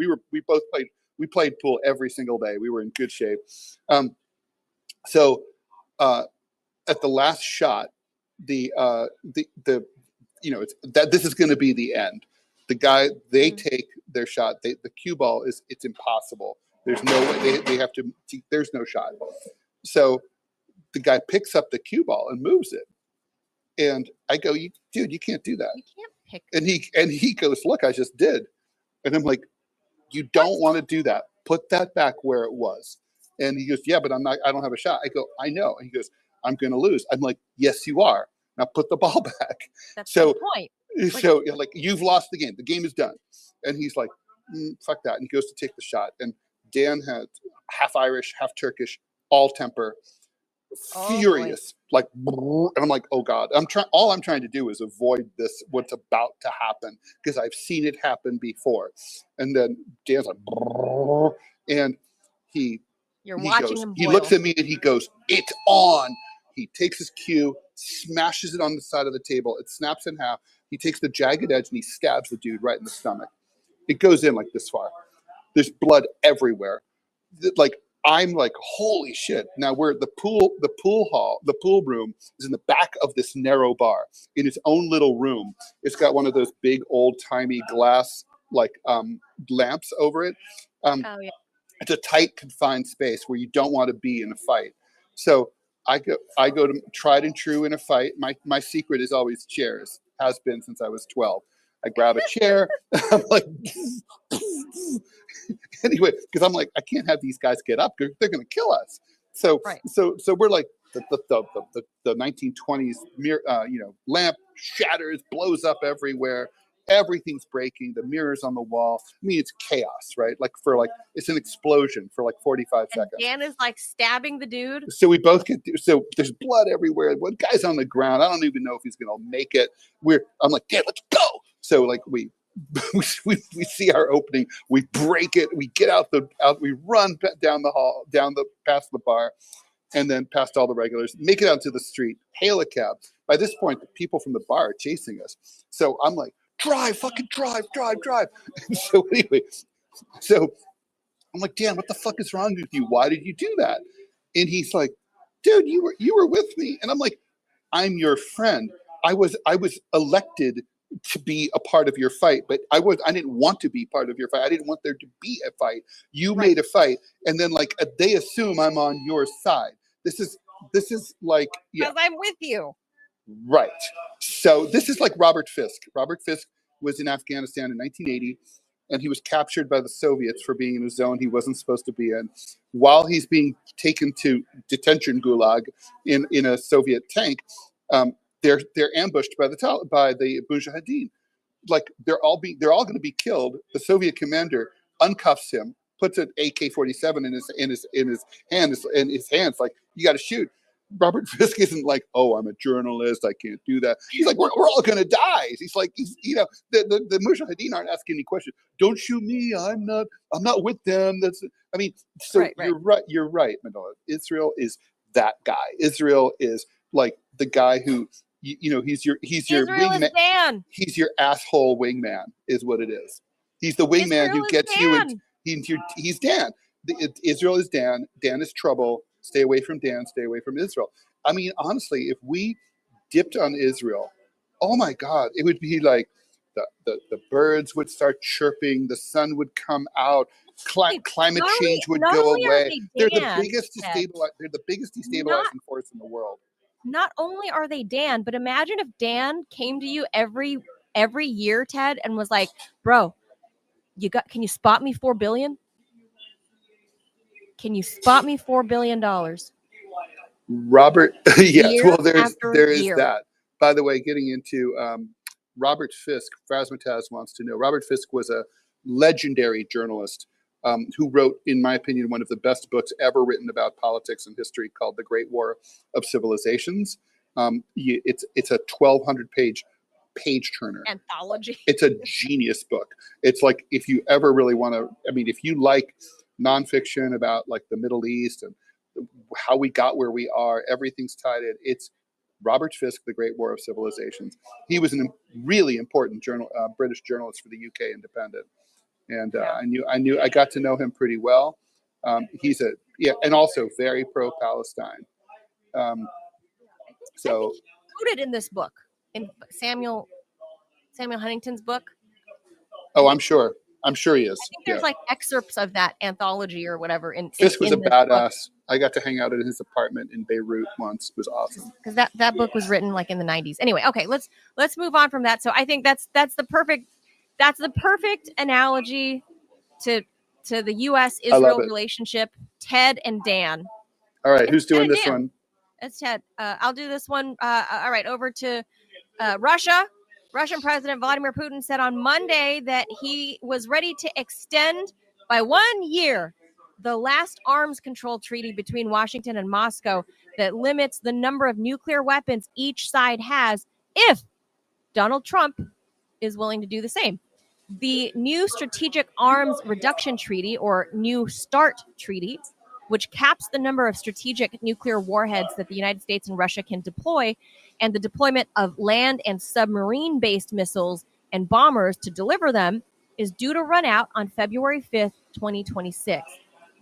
B: We played pool every single day. We were in good shape. So at the last shot, this is going to be the end. The guy, they take their shot. The cue ball it's impossible. There's no way there's no shot. So the guy picks up the cue ball and moves it. And I go, dude, you can't do that.
A: You can't pick.
B: And he goes, look, I just did. And I'm like, you don't want to do that. Put that back where it was. And he goes, yeah, but I don't have a shot. I go, I know. And he goes, I'm going to lose. I'm like, yes, you are. Now put the ball back.
A: That's the point.
B: So you've lost the game. The game is done. And he's like, fuck that. And he goes to take the shot. And Dan had half Irish, half Turkish, all temper, furious, and I'm like, oh God, all I'm trying to do is avoid this, what's about to happen, because I've seen it happen before. And then Dan's like, and he looks at me and he goes, it's on. He takes his cue, smashes it on the side of the table. It snaps in half. He takes the jagged edge and he stabs the dude right in the stomach. It goes in like this far. There's blood everywhere. I'm like, holy shit. Now the pool room is in the back of this narrow bar in its own little room. It's got one of those big old timey glass lamps over it. It's a tight, confined space where you don't want to be in a fight. So I go to tried and true in a fight. My secret is always chairs. Has been since I was 12. I grab a chair. I'm like, anyway, because I'm like, I can't have these guys get up. They're going to kill us. So we're like, the 1920s lamp shatters, blows up everywhere. Everything's breaking. The mirrors on the wall. I mean, it's chaos, right? It's an explosion for 45 seconds.
A: Dan is stabbing the dude.
B: So we both so there's blood everywhere. One guy's on the ground. I don't even know if he's going to make it. I'm like, Dan, let's go. So we see our opening. We break it. We get out. We run down the hall, past the bar. and then past all the regulars, make it out to the street, hail a cab. By this point, the people from the bar are chasing us. So I'm like, drive, fucking drive. And so anyway, so I'm like, Dan, what the fuck is wrong with you? Why did you do that? And he's like, dude, you were with me. And I'm like, I'm your friend. I was elected to be a part of your fight, but I didn't want to be part of your fight. I didn't want there to be a fight. You made a fight, and then like they assume I'm on your side. This is like, yeah,
A: because I'm with you.
B: Right. So this is like Robert Fisk. Robert Fisk was in Afghanistan in 1980, and he was captured by the Soviets for being in a zone he wasn't supposed to be in. While he's being taken to detention gulag in a Soviet tank, they're ambushed by the Mujahideen. Like they're all going to be killed. The Soviet commander uncuffs him, puts an AK-47 in his hands, like, you got to shoot. Robert Fisk isn't like, oh, I'm a journalist, I can't do that. He's like, we're all going to die. He's like, the Mujahideen aren't asking any questions. Don't shoot me. I'm not with them. Right. You're right, Manila. Israel is that guy. Israel is like the guy who, he's your wingman. He's your asshole wingman, is what it is. He's the wingman who gets you. He's Dan. Israel is Dan. Dan is trouble. Stay away from Dan. Stay away from Israel. I mean, honestly, if we dipped on Israel, oh my God, it would be like the birds would start chirping. The sun would come out. Climate change would go away. They're the biggest destabilizing force in the world.
A: Not only are they Dan, but imagine if Dan came to you every year, Ted, and was like, bro, can you spot me $4 billion? Can you spot me $4 billion?
B: Robert, yes. Well, there is that. By the way, getting into Robert Fisk, Razmataz wants to know. Robert Fisk was a legendary journalist who wrote, in my opinion, one of the best books ever written about politics and history, called The Great War of Civilizations. It's a 1,200 page turner
A: anthology.
B: It's a genius book. It's like, if you ever really want to, if you like nonfiction about like the Middle East and how we got where we are, everything's tied in. It's Robert Fisk, The Great War of Civilizations. He was a really important British journalist for the UK Independent, and I got to know him pretty well. He's and also very pro-Palestine. So
A: included in this book, in Samuel Huntington's book.
B: Oh, I'm sure he is.
A: I think there's like excerpts of that anthology or whatever.
B: Fisk was a badass. Book. I got to hang out in his apartment in Beirut once. It was awesome.
A: Because that book was written like in the 90s. Anyway, okay, let's move on from that. So I think that's the perfect analogy to the U.S.-Israel relationship. Ted and Dan.
B: All right, who's doing this one?
A: It's Ted. I'll do this one. All right, over to Russia. Russian President Vladimir Putin said on Monday that he was ready to extend by 1 year the last arms control treaty between Washington and Moscow that limits the number of nuclear weapons each side has if Donald Trump is willing to do the same. The new Strategic Arms Reduction Treaty, or New START Treaty, which caps the number of strategic nuclear warheads that the United States and Russia can deploy, and the deployment of land and submarine-based missiles and bombers to deliver them, is due to run out on February 5th, 2026.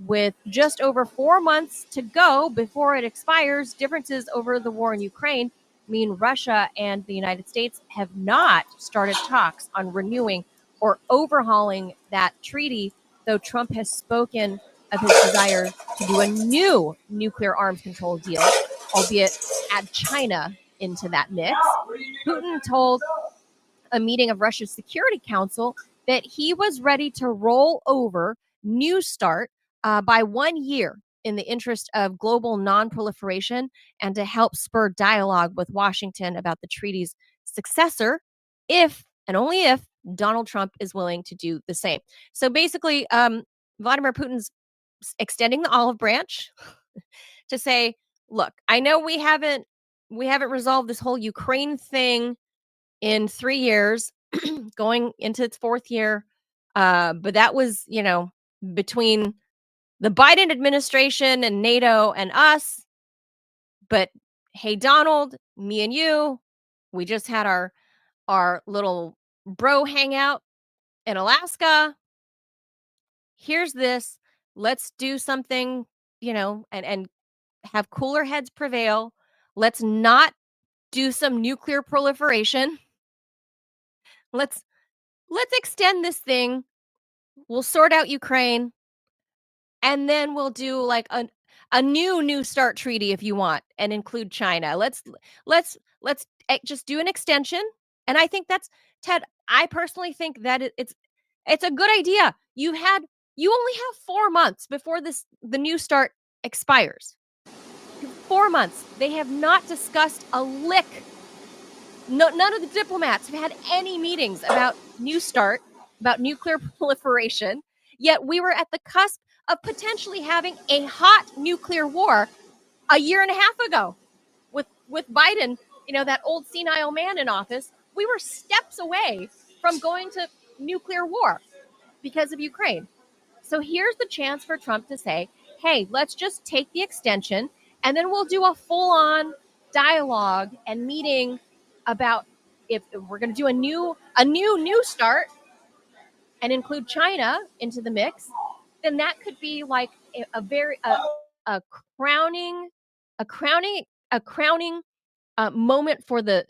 A: With just over 4 months to go before it expires, differences over the war in Ukraine mean Russia and the United States have not started talks on renewing or overhauling that treaty, though Trump has spoken of his desire to do a new nuclear arms control deal, albeit add China into that mix. Putin told a meeting of Russia's Security Council that he was ready to roll over New START by 1 year in the interest of global non-proliferation and to help spur dialogue with Washington about the treaty's successor, if and only if Donald Trump is willing to do the same. So basically, Vladimir Putin's extending the olive branch to say, look, I know we haven't resolved this whole Ukraine thing in 3 years, going into its fourth year. But that was, between the Biden administration and NATO and us. But hey, Donald, me and you, we just had our little bro hangout in Alaska. Here's this. Let's do something, and have cooler heads prevail. Let's not do some nuclear proliferation. Let's extend this thing. We'll sort out Ukraine, and then we'll do like a new start treaty if you want, and include China. Let's just do an extension. And I think that's, Ted, I personally think that it's a good idea. You only have 4 months before the new start expires. 4 months. They have not discussed a lick. No, none of the diplomats have had any meetings about New START, about nuclear proliferation. Yet we were at the cusp of potentially having a hot nuclear war a year and a half ago with Biden, that old senile man in office. We were steps away from going to nuclear war because of Ukraine. So here's the chance for Trump to say, hey, let's just take the extension, and then we'll do a full-on dialogue and meeting about if we're going to do a new start and include China into the mix. Then that could be like a crowning moment for the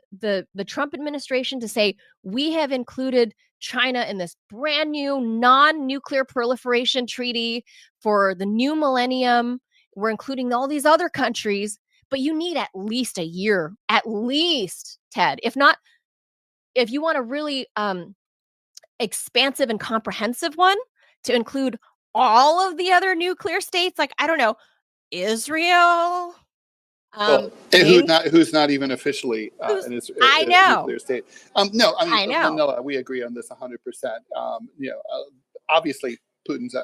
A: Trump administration to say, we have included China in this brand new non-nuclear proliferation treaty for the new millennium. We're including all these other countries, but you need at least a year, at least, Ted. If not, if you want a really expansive and comprehensive one to include all of the other nuclear states, like, I don't know, Israel.
B: Who's not even officially a nuclear state. No, I mean, Manila, we agree on this 100%. Obviously, Putin's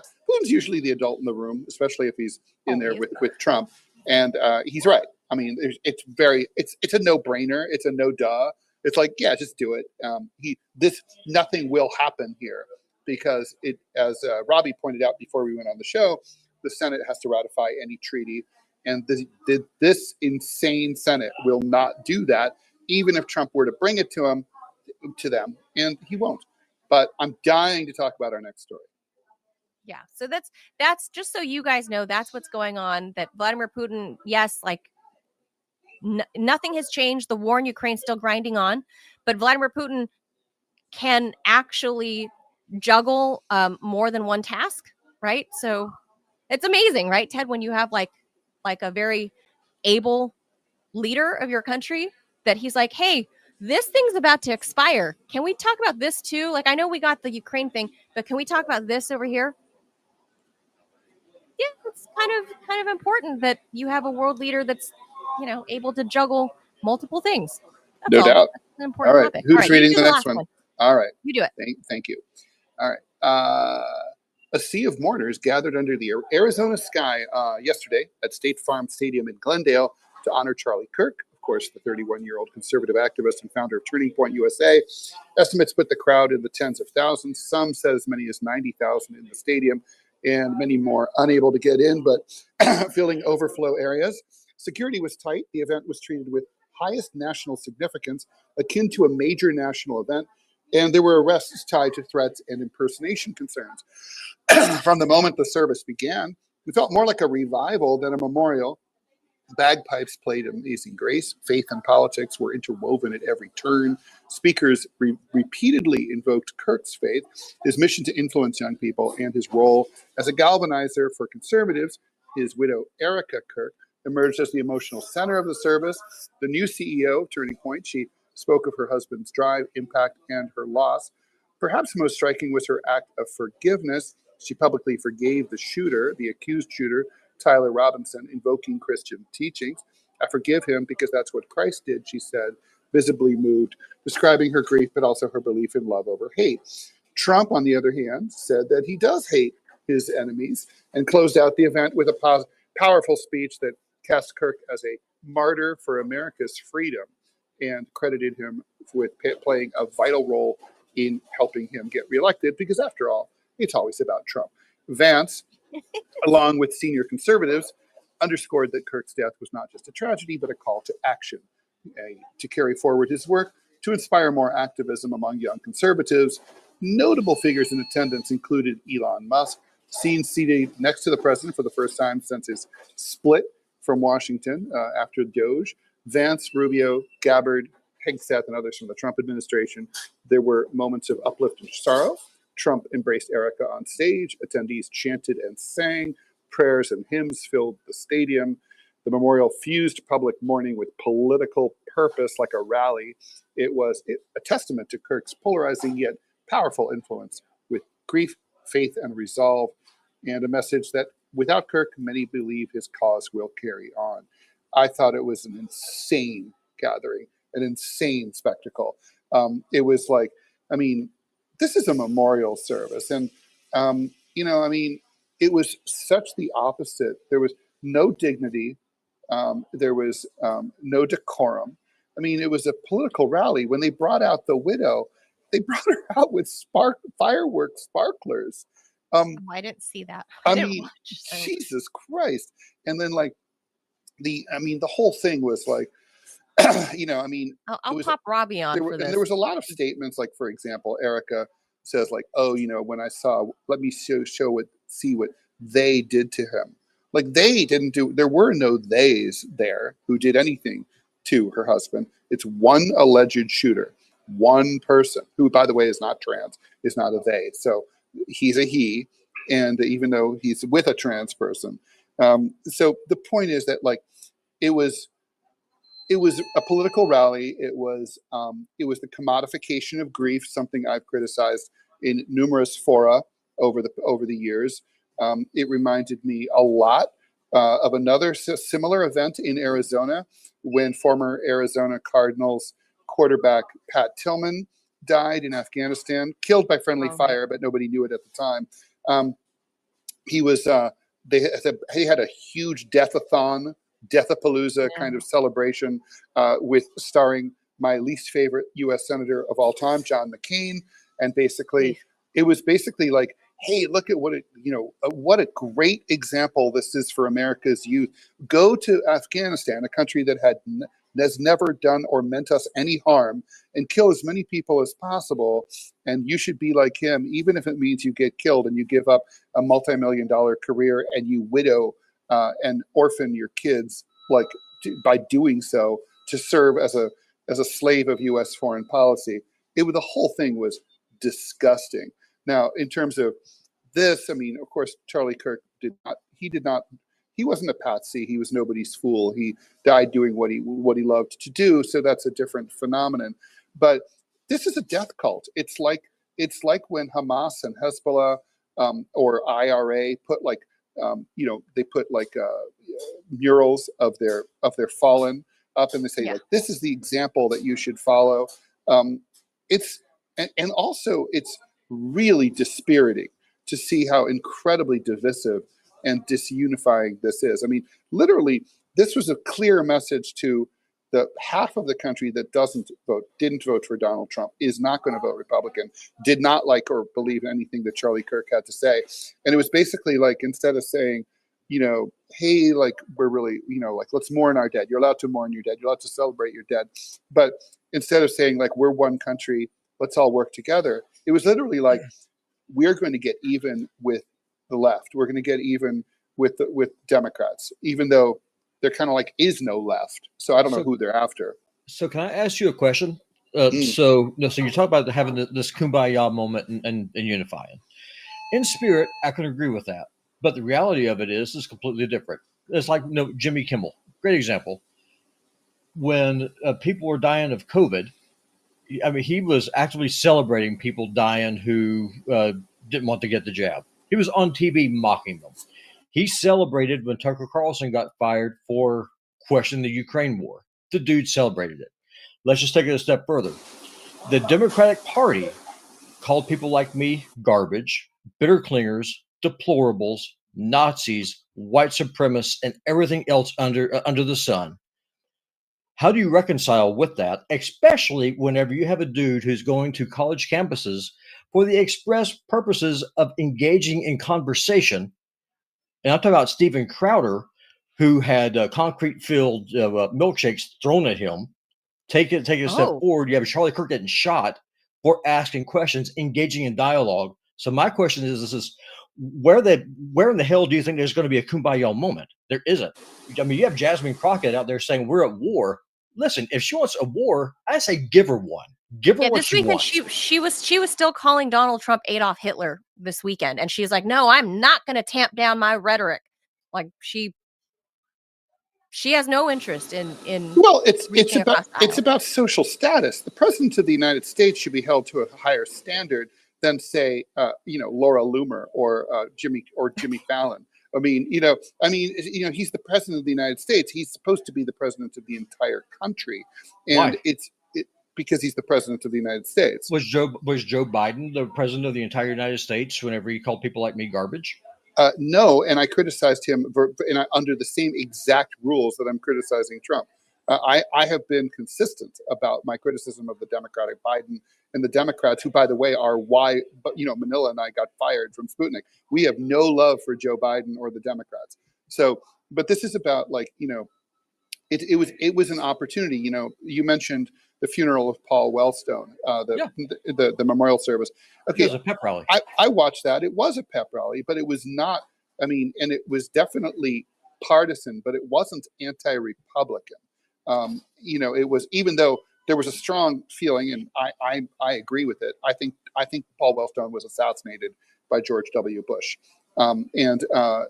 B: usually the adult in the room, especially if he's in there with Trump, and he's right. I mean, it's a no-brainer. It's a no duh. It's like, yeah, just do it. Nothing will happen here because as Robbie pointed out before we went on the show, the Senate has to ratify any treaty. And this insane Senate will not do that, even if Trump were to bring it to them, and he won't. But I'm dying to talk about our next story.
A: Yeah, so that's just so you guys know, that's what's going on. That Vladimir Putin, yes, like nothing has changed. The war in Ukraine still grinding on, but Vladimir Putin can actually juggle more than one task, right? So it's amazing, right, Ted, when you have like a very able leader of your country, that he's like, hey, this thing's about to expire. Can we talk about this too? Like, I know we got the Ukraine thing, but can we talk about this over here? Yeah, it's kind of important that you have a world leader that's, able to juggle multiple things. That's
B: no doubt.
A: That's an important topic.
B: Who's reading the next one? All right.
A: You do it.
B: Thank you. All right. A sea of mourners gathered under the Arizona sky yesterday at State Farm Stadium in Glendale to honor Charlie Kirk, of course, the 31-year-old conservative activist and founder of Turning Point USA. Estimates put the crowd in the tens of thousands. Some said as many as 90,000 in the stadium, and many more unable to get in, but filling overflow areas. Security was tight. The event was treated with highest national significance, akin to a major national event, and there were arrests tied to threats and impersonation concerns. From the moment the service began, it felt more like a revival than a memorial. Bagpipes played Amazing Grace. Faith and politics were interwoven at every turn. Speakers repeatedly invoked Kirk's faith, his mission to influence young people, and his role as a galvanizer for conservatives. His widow, Erica Kirk, emerged as the emotional center of the service. The new CEO of Turning Point, she spoke of her husband's drive, impact, and her loss. Perhaps most striking was her act of forgiveness. She publicly forgave the accused shooter, Tyler Robinson, invoking Christian teachings. I forgive him because that's what Christ did, she said, visibly moved, describing her grief, but also her belief in love over hate. Trump, on the other hand, said that he does hate his enemies and closed out the event with a powerful speech that cast Kirk as a martyr for America's freedom and credited him with playing a vital role in helping him get reelected, because after all, it's always about Trump. Vance, along with senior conservatives, underscored that Kirk's death was not just a tragedy, but a call to action, to carry forward his work to inspire more activism among young conservatives. Notable figures in attendance included Elon Musk, seen seated next to the president for the first time since his split from Washington after Doge, Vance, Rubio, Gabbard, Hegseth, and others from the Trump administration. There were moments of uplift and sorrow. Trump embraced Erica on stage. Attendees chanted and sang. Prayers and hymns filled the stadium. The memorial fused public mourning with political purpose like a rally. It was a testament to Kirk's polarizing yet powerful influence with grief, faith, and resolve, and a message that without Kirk, many believe his cause will carry on. I thought it was an insane gathering, an insane spectacle. It was like, I mean, this is a memorial service. And, it was such the opposite. There was no dignity. There was no decorum. I mean, it was a political rally. When they brought out the widow, they brought her out with fireworks, sparklers.
A: I didn't see that.
B: Jesus Christ. And then the whole thing was like,
A: I'll pop Robbie on for this.
B: And there was a lot of statements, like, for example, Erica says like, when I saw, let me see what they did to him. Like, they didn't do, there were no theys there who did anything to her husband. It's one alleged shooter, one person who, by the way, is not trans, is not a they. So he's a he, and even though he's with a trans person. So the point is that, like, it was a political rally. It was the commodification of grief, something I've criticized in numerous fora over the years. It reminded me a lot of another similar event in Arizona when former Arizona Cardinals quarterback Pat Tillman died in Afghanistan, killed by friendly fire, but nobody knew it at the time. He was they had a huge death-a-thon, Death-a-palooza kind of celebration with starring my least favorite U.S. senator of all time, John McCain, and basically it was basically like, hey, look at what a great example this is for America's youth. Go to Afghanistan, a country that has never done or meant us any harm, and kill as many people as possible. And you should be like him, even if it means you get killed and you give up a multi-million-dollar career and you widow and orphan your kids, by doing so, to serve as a slave of U.S. foreign policy. The whole thing was disgusting. Now, in terms of this, I mean, of course, Charlie Kirk he wasn't a patsy. He was nobody's fool. He died doing what he loved to do. So that's a different phenomenon. But this is a death cult. It's like when Hamas and Hezbollah or IRA put they put murals of their fallen up, and they say this is the example that you should follow. It's really dispiriting to see how incredibly divisive and disunifying this is. I mean, literally, this was a clear message to the half of the country that didn't vote for Donald Trump, is not going to vote Republican, did not like or believe anything that Charlie Kirk had to say. And it was basically like, instead of saying, hey, we're really, let's mourn our dead. You're allowed to mourn your dead. You're allowed to celebrate your dead. But instead of saying, we're one country, let's all work together, it was literally like, we're going to get even with the left. We're going to get even with Democrats, even though there kind of is no left. So I don't know who they're after.
C: So can I ask you a question? So you talk about having this kumbaya moment and unifying. In spirit, I can agree with that. But the reality of it is completely different. It's like Jimmy Kimmel, great example. When people were dying of COVID, I mean, he was actively celebrating people dying who didn't want to get the jab. He was on TV mocking them. He celebrated when Tucker Carlson got fired for questioning the Ukraine war. The dude celebrated it. Let's just take it a step further. The Democratic Party called people like me garbage, bitter clingers, deplorables, Nazis, white supremacists, and everything else under the sun. How do you reconcile with that, especially whenever you have a dude who's going to college campuses for the express purposes of engaging in conversation? And I'm talking about Steven Crowder, who had concrete-filled milkshakes thrown at him. Take a step forward. You have Charlie Kirk getting shot for asking questions, engaging in dialogue. So my question is where in the hell do you think there's going to be a kumbaya moment? There isn't. I mean, you have Jasmine Crockett out there saying we're at war. Listen, if she wants a war, I say give her one. Give her what she wants.
A: She was still calling Donald Trump Adolf Hitler this weekend, and she's like, "No, I'm not going to tamp down my rhetoric." Like she has no interest in.
B: Well, it's about social status. The president of the United States should be held to a higher standard than, say, Laura Loomer or Jimmy Fallon. I mean, he's the president of the United States. He's supposed to be the president of the entire country, and
C: why?
B: It's because he's the president of the United States.
C: Was Joe Biden the president of the entire United States whenever he called people like me garbage?
B: No, and I criticized him under the same exact rules that I'm criticizing Trump. I have been consistent about my criticism of the Democratic Biden and the Democrats, who, by the way, are why. But Manila and I got fired from Sputnik. We have no love for Joe Biden or the Democrats. So, but this is about it was an opportunity. You mentioned the funeral of Paul Wellstone, the memorial service. Okay,
C: it was a pep rally.
B: I watched that. It was a pep rally, but it was not. And it was definitely partisan, but it wasn't anti-Republican. It was, even though there was a strong feeling, and I agree with it. I think Paul Wellstone was assassinated by George W. Bush, and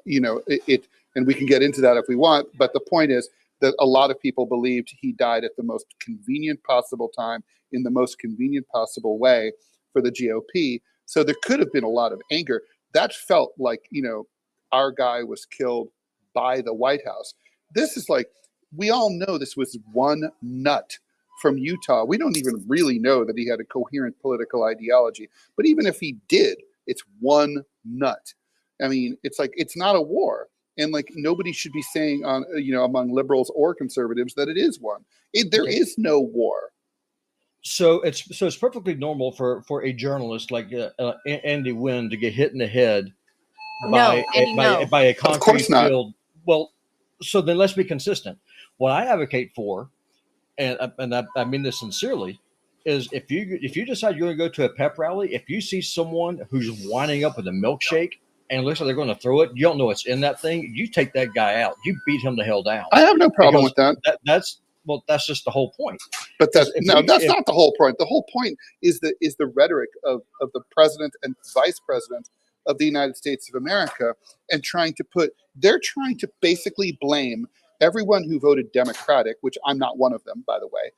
B: we can get into that if we want. But the point is that a lot of people believed he died at the most convenient possible time, in the most convenient possible way for the GOP. So there could have been a lot of anger. That felt like, our guy was killed by the White House. This is like, we all know this was one nut from Utah. We don't even really know that he had a coherent political ideology. But even if he did, it's one nut. I mean, it's like, it's not a war. And nobody should be saying among liberals or conservatives that it is one. There is no war. So
C: it's perfectly normal for a journalist like Andy Wynn to get hit in the head by a concrete field. Well, so then let's be consistent. What I advocate for, and I mean this sincerely, is if you decide you're going to go to a pep rally, if you see someone who's winding up with a milkshake and it looks like they're going to throw it, you don't know what's in that thing, you take that guy out. You beat him the hell down.
B: I have no problem with that.
C: That's just the whole point.
B: But that's not the whole point. The whole point is the rhetoric of the president and vice president of the United States of America, and they're trying to basically blame everyone who voted Democratic, which I'm not one of them, by the way,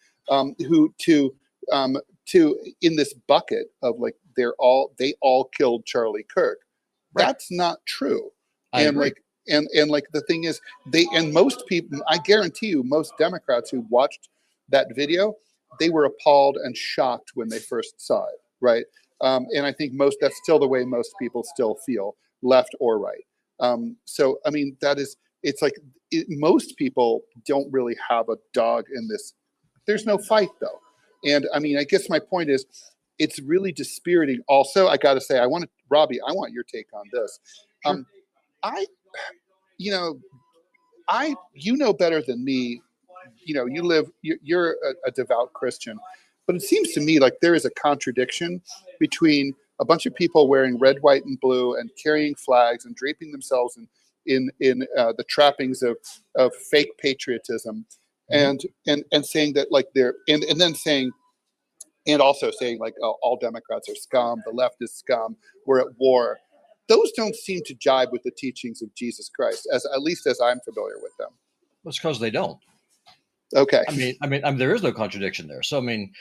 B: to in this bucket of they all killed Charlie Kirk. Right. That's not true.
C: I agree.
B: The thing is, most people, I guarantee you, most Democrats who watched that video, they were appalled and shocked when they first saw it, right? And I think that's still the way most people still feel, left or right. So I mean, most people don't really have a dog in this. There's no fight though, and I mean, I guess my point is, it's really dispiriting. Also, I got to say, Robbie, I want your take on this.
C: Sure.
B: You know better than me. You're a devout Christian, but it seems to me like there is a contradiction between a bunch of people wearing red, white, and blue and carrying flags and draping themselves in the trappings of fake patriotism, and saying that and then saying. And also saying all Democrats are scum, the left is scum, we're at war. Those don't seem to jibe with the teachings of Jesus Christ, at least as I'm familiar with them.
C: Well, it's because they don't.
B: Okay.
C: I mean, there is no contradiction there. So, I mean,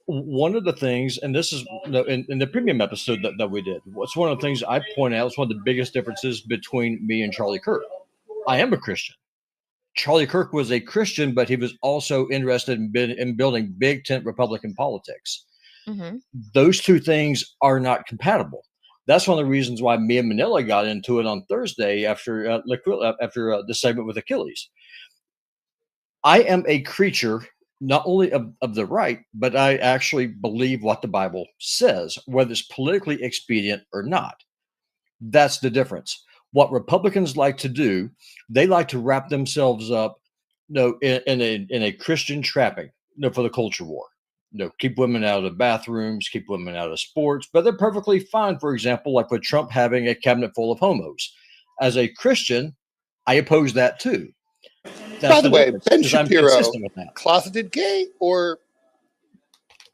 C: one of the things, and this is in the premium episode that we did, what's one of the things I point out is one of the biggest differences between me and Charlie Kirk. I am a Christian. Charlie Kirk was a Christian, but he was also interested in building big tent Republican politics. Mm-hmm. Those two things are not compatible. That's one of the reasons why me and Manila got into it on Thursday after the segment with Achilles. I am a creature not only of the right, but I actually believe what the Bible says, whether it's politically expedient or not. That's the difference. What Republicans like to do, they like to wrap themselves up, in a Christian trapping, for the culture war. Keep women out of bathrooms, keep women out of sports, but they're perfectly fine. For example, like with Trump having a cabinet full of homos. As a Christian, I oppose that too.
B: By the way, Ben Shapiro, closeted gay or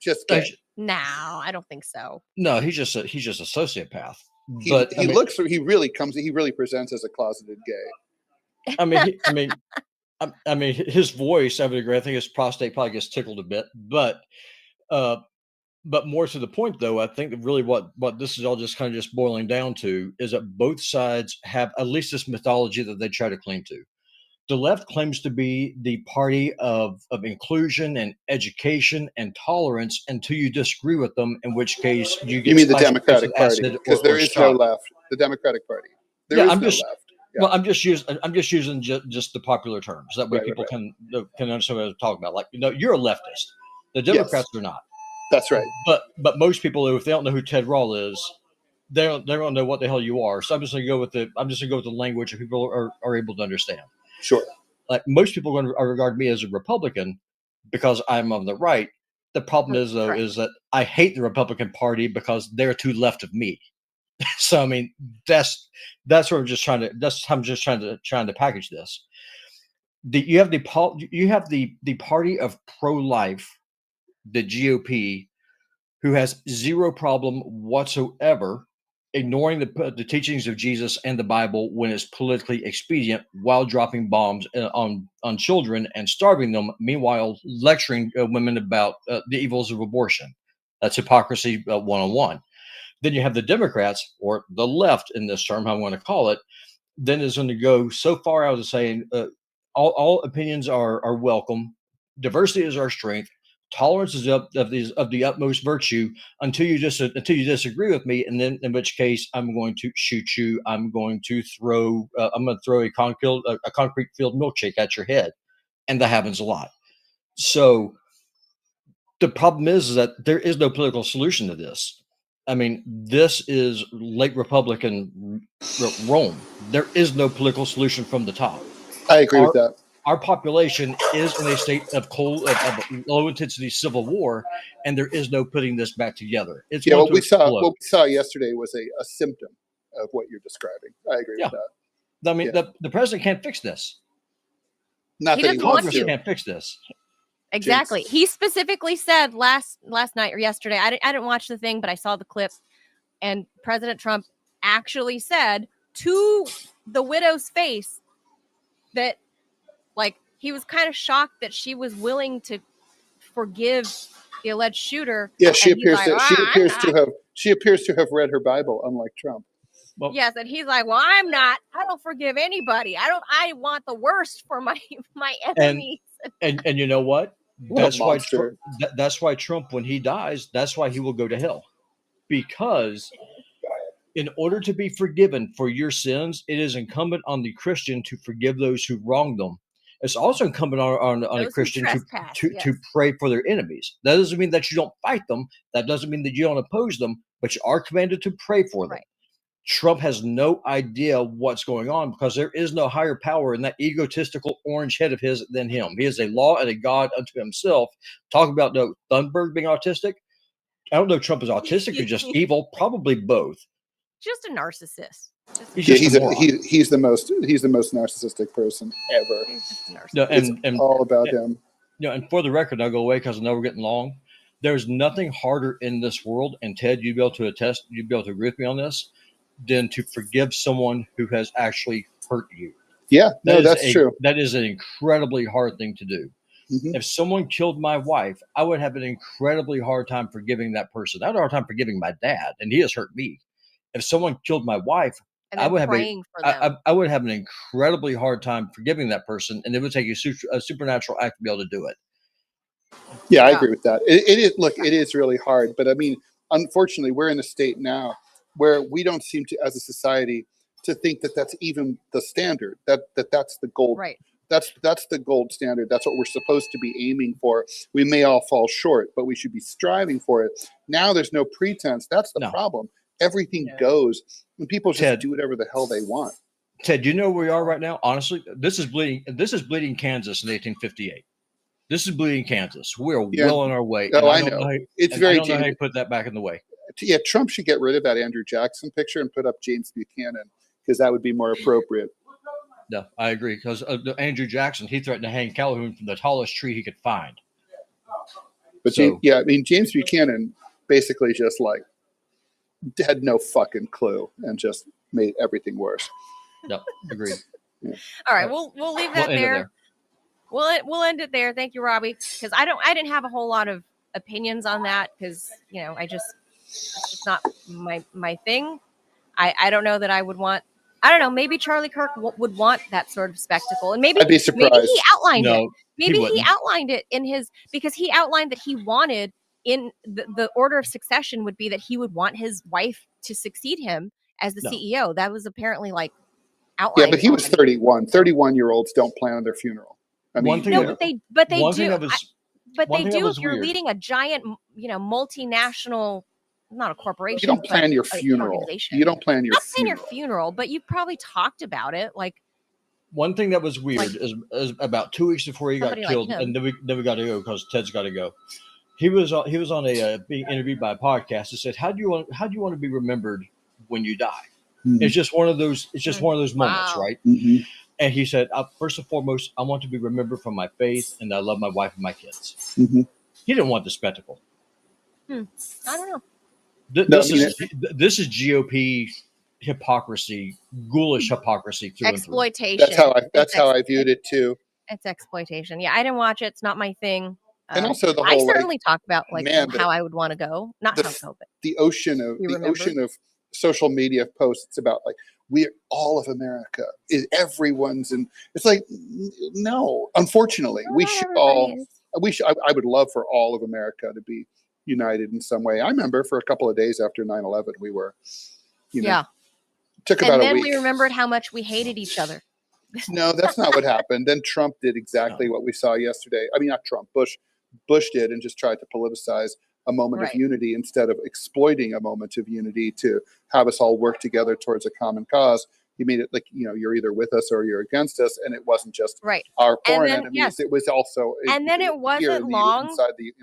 B: just gay?
A: No, I don't think so.
C: No, he's just a sociopath.
B: He really presents as a closeted gay.
C: I mean, his voice, I would agree. I think his prostate probably gets tickled a bit, but more to the point, though, I think that really what this is all just kind of just boiling down to is that both sides have at least this mythology that they try to cling to. The left claims to be the party of inclusion and education and tolerance until you disagree with them, in which case you get.
B: You mean the Democratic Party? Because there is no left. The Democratic Party. There is no left.
C: Yeah. Well, I'm just using just the popular terms. That way people can understand what I'm talking about. Like, you're a leftist. The Democrats are not.
B: That's right.
C: But most people, if they don't know who Ted Rall is, they don't know what the hell you are. So I'm just going to go with the language that people are able to understand.
B: Sure.
C: Like most people are going to regard me as a Republican because I'm on the right. The problem is that I hate the Republican Party because they're too left of me. So I mean, that's what I'm just trying to package this. You have the party of pro-life, the GOP, who has zero problem whatsoever ignoring the teachings of Jesus and the Bible when it's politically expedient, while dropping bombs on children and starving them, meanwhile lecturing women about the evils of abortion. That's hypocrisy 101. Then you have the Democrats, or the left in this term, how I want to call it, then is going to go so far out as saying all opinions are welcome, diversity is our strength, tolerance is of the utmost virtue until you disagree with me, and then in which case I'm going to shoot you. I'm going to throw a concrete filled milkshake at your head, and that happens a lot. So the problem is that there is no political solution to this. I mean, this is late Republican Rome. There is no political solution from the top.
B: I agree with that.
C: Our population is in a state of low intensity civil war, and there is no putting this back together.
B: What we saw yesterday was a symptom of what you're describing. I agree with that.
C: I mean, the president can't fix this.
B: Congress
C: can't fix this.
A: Exactly. Jinx. He specifically said last night or yesterday. I didn't watch the thing, but I saw the clip, and President Trump actually said to the widow's face that, like, he was kind of shocked that she was willing to forgive the alleged shooter.
B: Yeah, she appears to have read her Bible, unlike Trump.
A: Well, yes, and he's like, "Well, I'm not. I don't forgive anybody. I want the worst for my enemies."
C: And you know what? That's why Trump, when he dies, that's why he will go to hell, because in order to be forgiven for your sins, it is incumbent on the Christian to forgive those who wronged them. It's also incumbent on a Christian to pray for their enemies. That doesn't mean that you don't fight them. That doesn't mean that you don't oppose them, but you are commanded to pray for them. Right. Trump has no idea what's going on because there is no higher power in that egotistical orange head of his than him. He is a law and a God unto himself. Talk about Thunberg being autistic. I don't know if Trump is autistic or just evil. Probably both.
A: Just a narcissist.
B: He's the most narcissistic person ever. It's all about him.
C: And for the record, I'll go away because I know we're getting long. There's nothing harder in this world, and Ted, you'd be able to attest, you'd be able to agree with me on this, than to forgive someone who has actually hurt you.
B: Yeah, that's true.
C: That is an incredibly hard thing to do. Mm-hmm. If someone killed my wife, I would have an incredibly hard time forgiving that person. I had a hard time forgiving my dad, and he has hurt me. If someone killed my wife, I would have an incredibly hard time forgiving that person, and it would take a supernatural act to be able to do it.
B: Yeah, I agree with that. It is really hard, but I mean, unfortunately, we're in a state now where we don't seem to, as a society, to think that that's even the standard. That's the gold.
A: Right.
B: That's the gold standard. That's what we're supposed to be aiming for. We may all fall short, but we should be striving for it. Now there's no pretense. That's the problem. Everything goes, and people just do whatever the hell they want.
C: Ted, do you know where we are right now? Honestly, this is bleeding Kansas in 1858. This is bleeding Kansas. We are well on our way.
B: Oh, I know. It's very.
C: I don't know how you put that back in the way.
B: Yeah, Trump should get rid of that Andrew Jackson picture and put up James Buchanan, because that would be more appropriate.
C: No, I agree. Because Andrew Jackson, he threatened to hang Calhoun from the tallest tree he could find.
B: But so, I mean, James Buchanan basically just like had no fucking clue and just made everything worse.
C: No, agreed.
A: Yeah. All right, we'll leave that there. We'll end it there. Thank you, Robbie. Because I didn't have a whole lot of opinions on that, because it's just not my thing. I don't know that I would want. I don't know. Maybe Charlie Kirk would want that sort of spectacle, and maybe
B: I'd be surprised.
A: Maybe he outlined it. Maybe
B: he
A: outlined it in his, because he outlined that he wanted in the order of succession would be that he would want his wife to succeed him as the CEO. That was apparently like outlined.
B: Yeah, but he was 31. 31-year-olds don't plan on their funeral. I mean,
A: but they do. But they do if you're leading a giant, multinational. Not a corporation.
B: You don't plan your funeral. You don't plan your
A: funeral, but you've probably talked about it. Like,
C: one thing that was weird is about 2 weeks before he got killed, and then we got to go because Ted's got to go. He was on a being interviewed by a podcast that said, "How do you want to be remembered when you die?" Mm-hmm. It's just one of those. It's just one of those moments, right? Mm-hmm. And he said, "First and foremost, I want to be remembered for my faith, and I love my wife and my kids." Mm-hmm. He didn't want the spectacle.
A: I don't know.
C: This is GOP hypocrisy, ghoulish hypocrisy through
A: exploitation.
B: That's how I viewed it too.
A: It's exploitation. Yeah, I didn't watch it. It's not my thing.
B: And also the whole.
A: I certainly talk about how I would want to go. Not how to go, but
B: the ocean of social media posts about like we're all of America. Everyone's, and it's like no. Unfortunately, we should all. I would love for all of America to be united in some way. I remember for a couple of days after 9/11, we were, took about a week.
A: And then we remembered how much we hated each other.
B: No, that's not what happened. Then Trump did exactly what we saw yesterday. I mean, not Trump, Bush did, and just tried to politicize a moment of unity instead of exploiting a moment of unity to have us all work together towards a common cause. He made it like, you're either with us or you're against us. And it wasn't just our foreign enemies. It was also.
A: And then it wasn't long.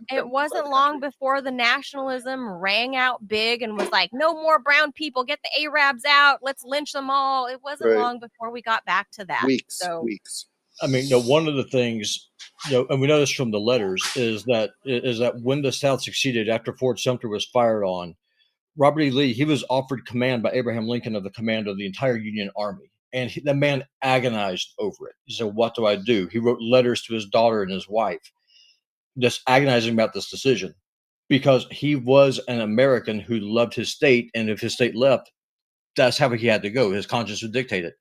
A: It wasn't long before the nationalism rang out big and was like, no more brown people, get the Arabs out. Let's lynch them all. It wasn't long before we got back to that.
B: Weeks.
C: I mean, one of the things, and we know this from the letters, is that when the South succeeded after Fort Sumter was fired on, Robert E. Lee, he was offered command by Abraham Lincoln of the command of the entire Union Army. And the man agonized over it. He said, what do I do? He wrote letters to his daughter and his wife, just agonizing about this decision, because he was an American who loved his state. And if his state left, that's how he had to go. His conscience would dictate it.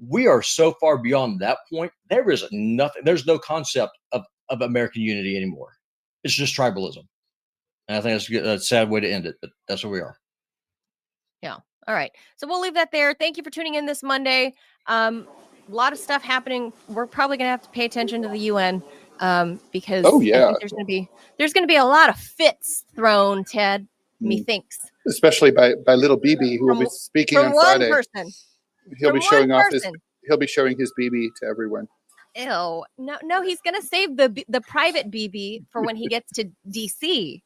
C: We are so far beyond that point. There is nothing. There's no concept of American unity anymore. It's just tribalism. And I think that's a sad way to end it, but that's where we are.
A: Yeah. All right. So we'll leave that there. Thank you for tuning in this Monday. A lot of stuff happening. We're probably going to have to pay attention to the UN because I think there's going to be a lot of fits thrown, Ted, methinks.
B: Especially by little BB, who will be speaking on Friday.
A: Person.
B: He'll be showing off he'll be showing his BB to everyone.
A: Ew. No, he's going to save the private BB for when he gets to DC.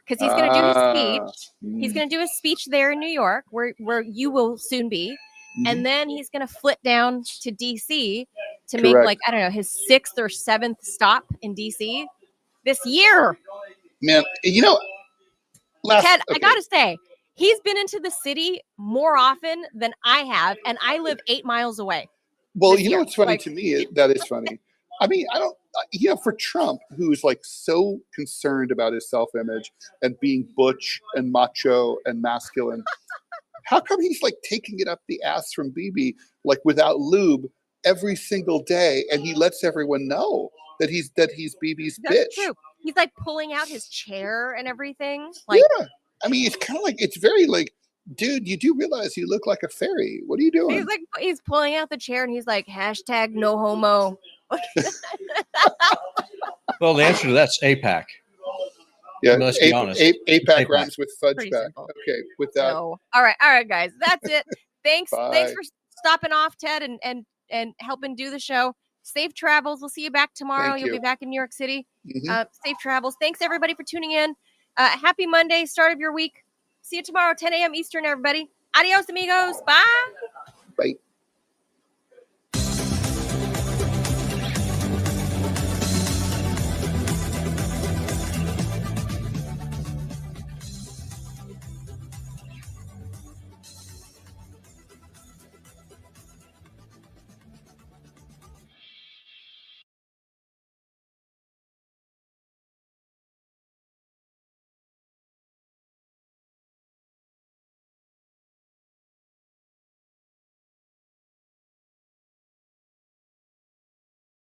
A: Because he's going to do his speech. He's going to do his speech there in New York, where you will soon be. Mm-hmm. And then he's going to flit down to D.C. to make, his 6th or 7th stop in D.C. this year.
B: Man,
A: Ted, I got to say, he's been into the city more often than I have, and I live 8 miles away.
B: Well, what's funny to me? That is funny. I mean, for Trump, who's like so concerned about his self-image and being butch and macho and masculine, how come he's like taking it up the ass from BB, like without lube every single day, and he lets everyone know that he's BB's bitch? That's true.
A: He's like pulling out his chair and everything. Like,
B: yeah, I mean, it's kind of like, it's very like, dude, you do realize you look like a fairy. What are you doing?
A: He's pulling out the chair and he's like, #no homo.
C: Well, the answer to that's APAC.
B: Yeah, let's be honest. APAC rhymes with fudge back. Okay, with that.
A: No. All right, guys, that's it. Thanks for stopping off, Ted, and helping do the show. Safe travels. We'll see you back tomorrow. You'll be back in New York City. Safe travels. Thanks, everybody, for tuning in. Happy Monday, start of your week. See you tomorrow, 10 a.m. Eastern, everybody. Adios, amigos. Bye.
B: Bye.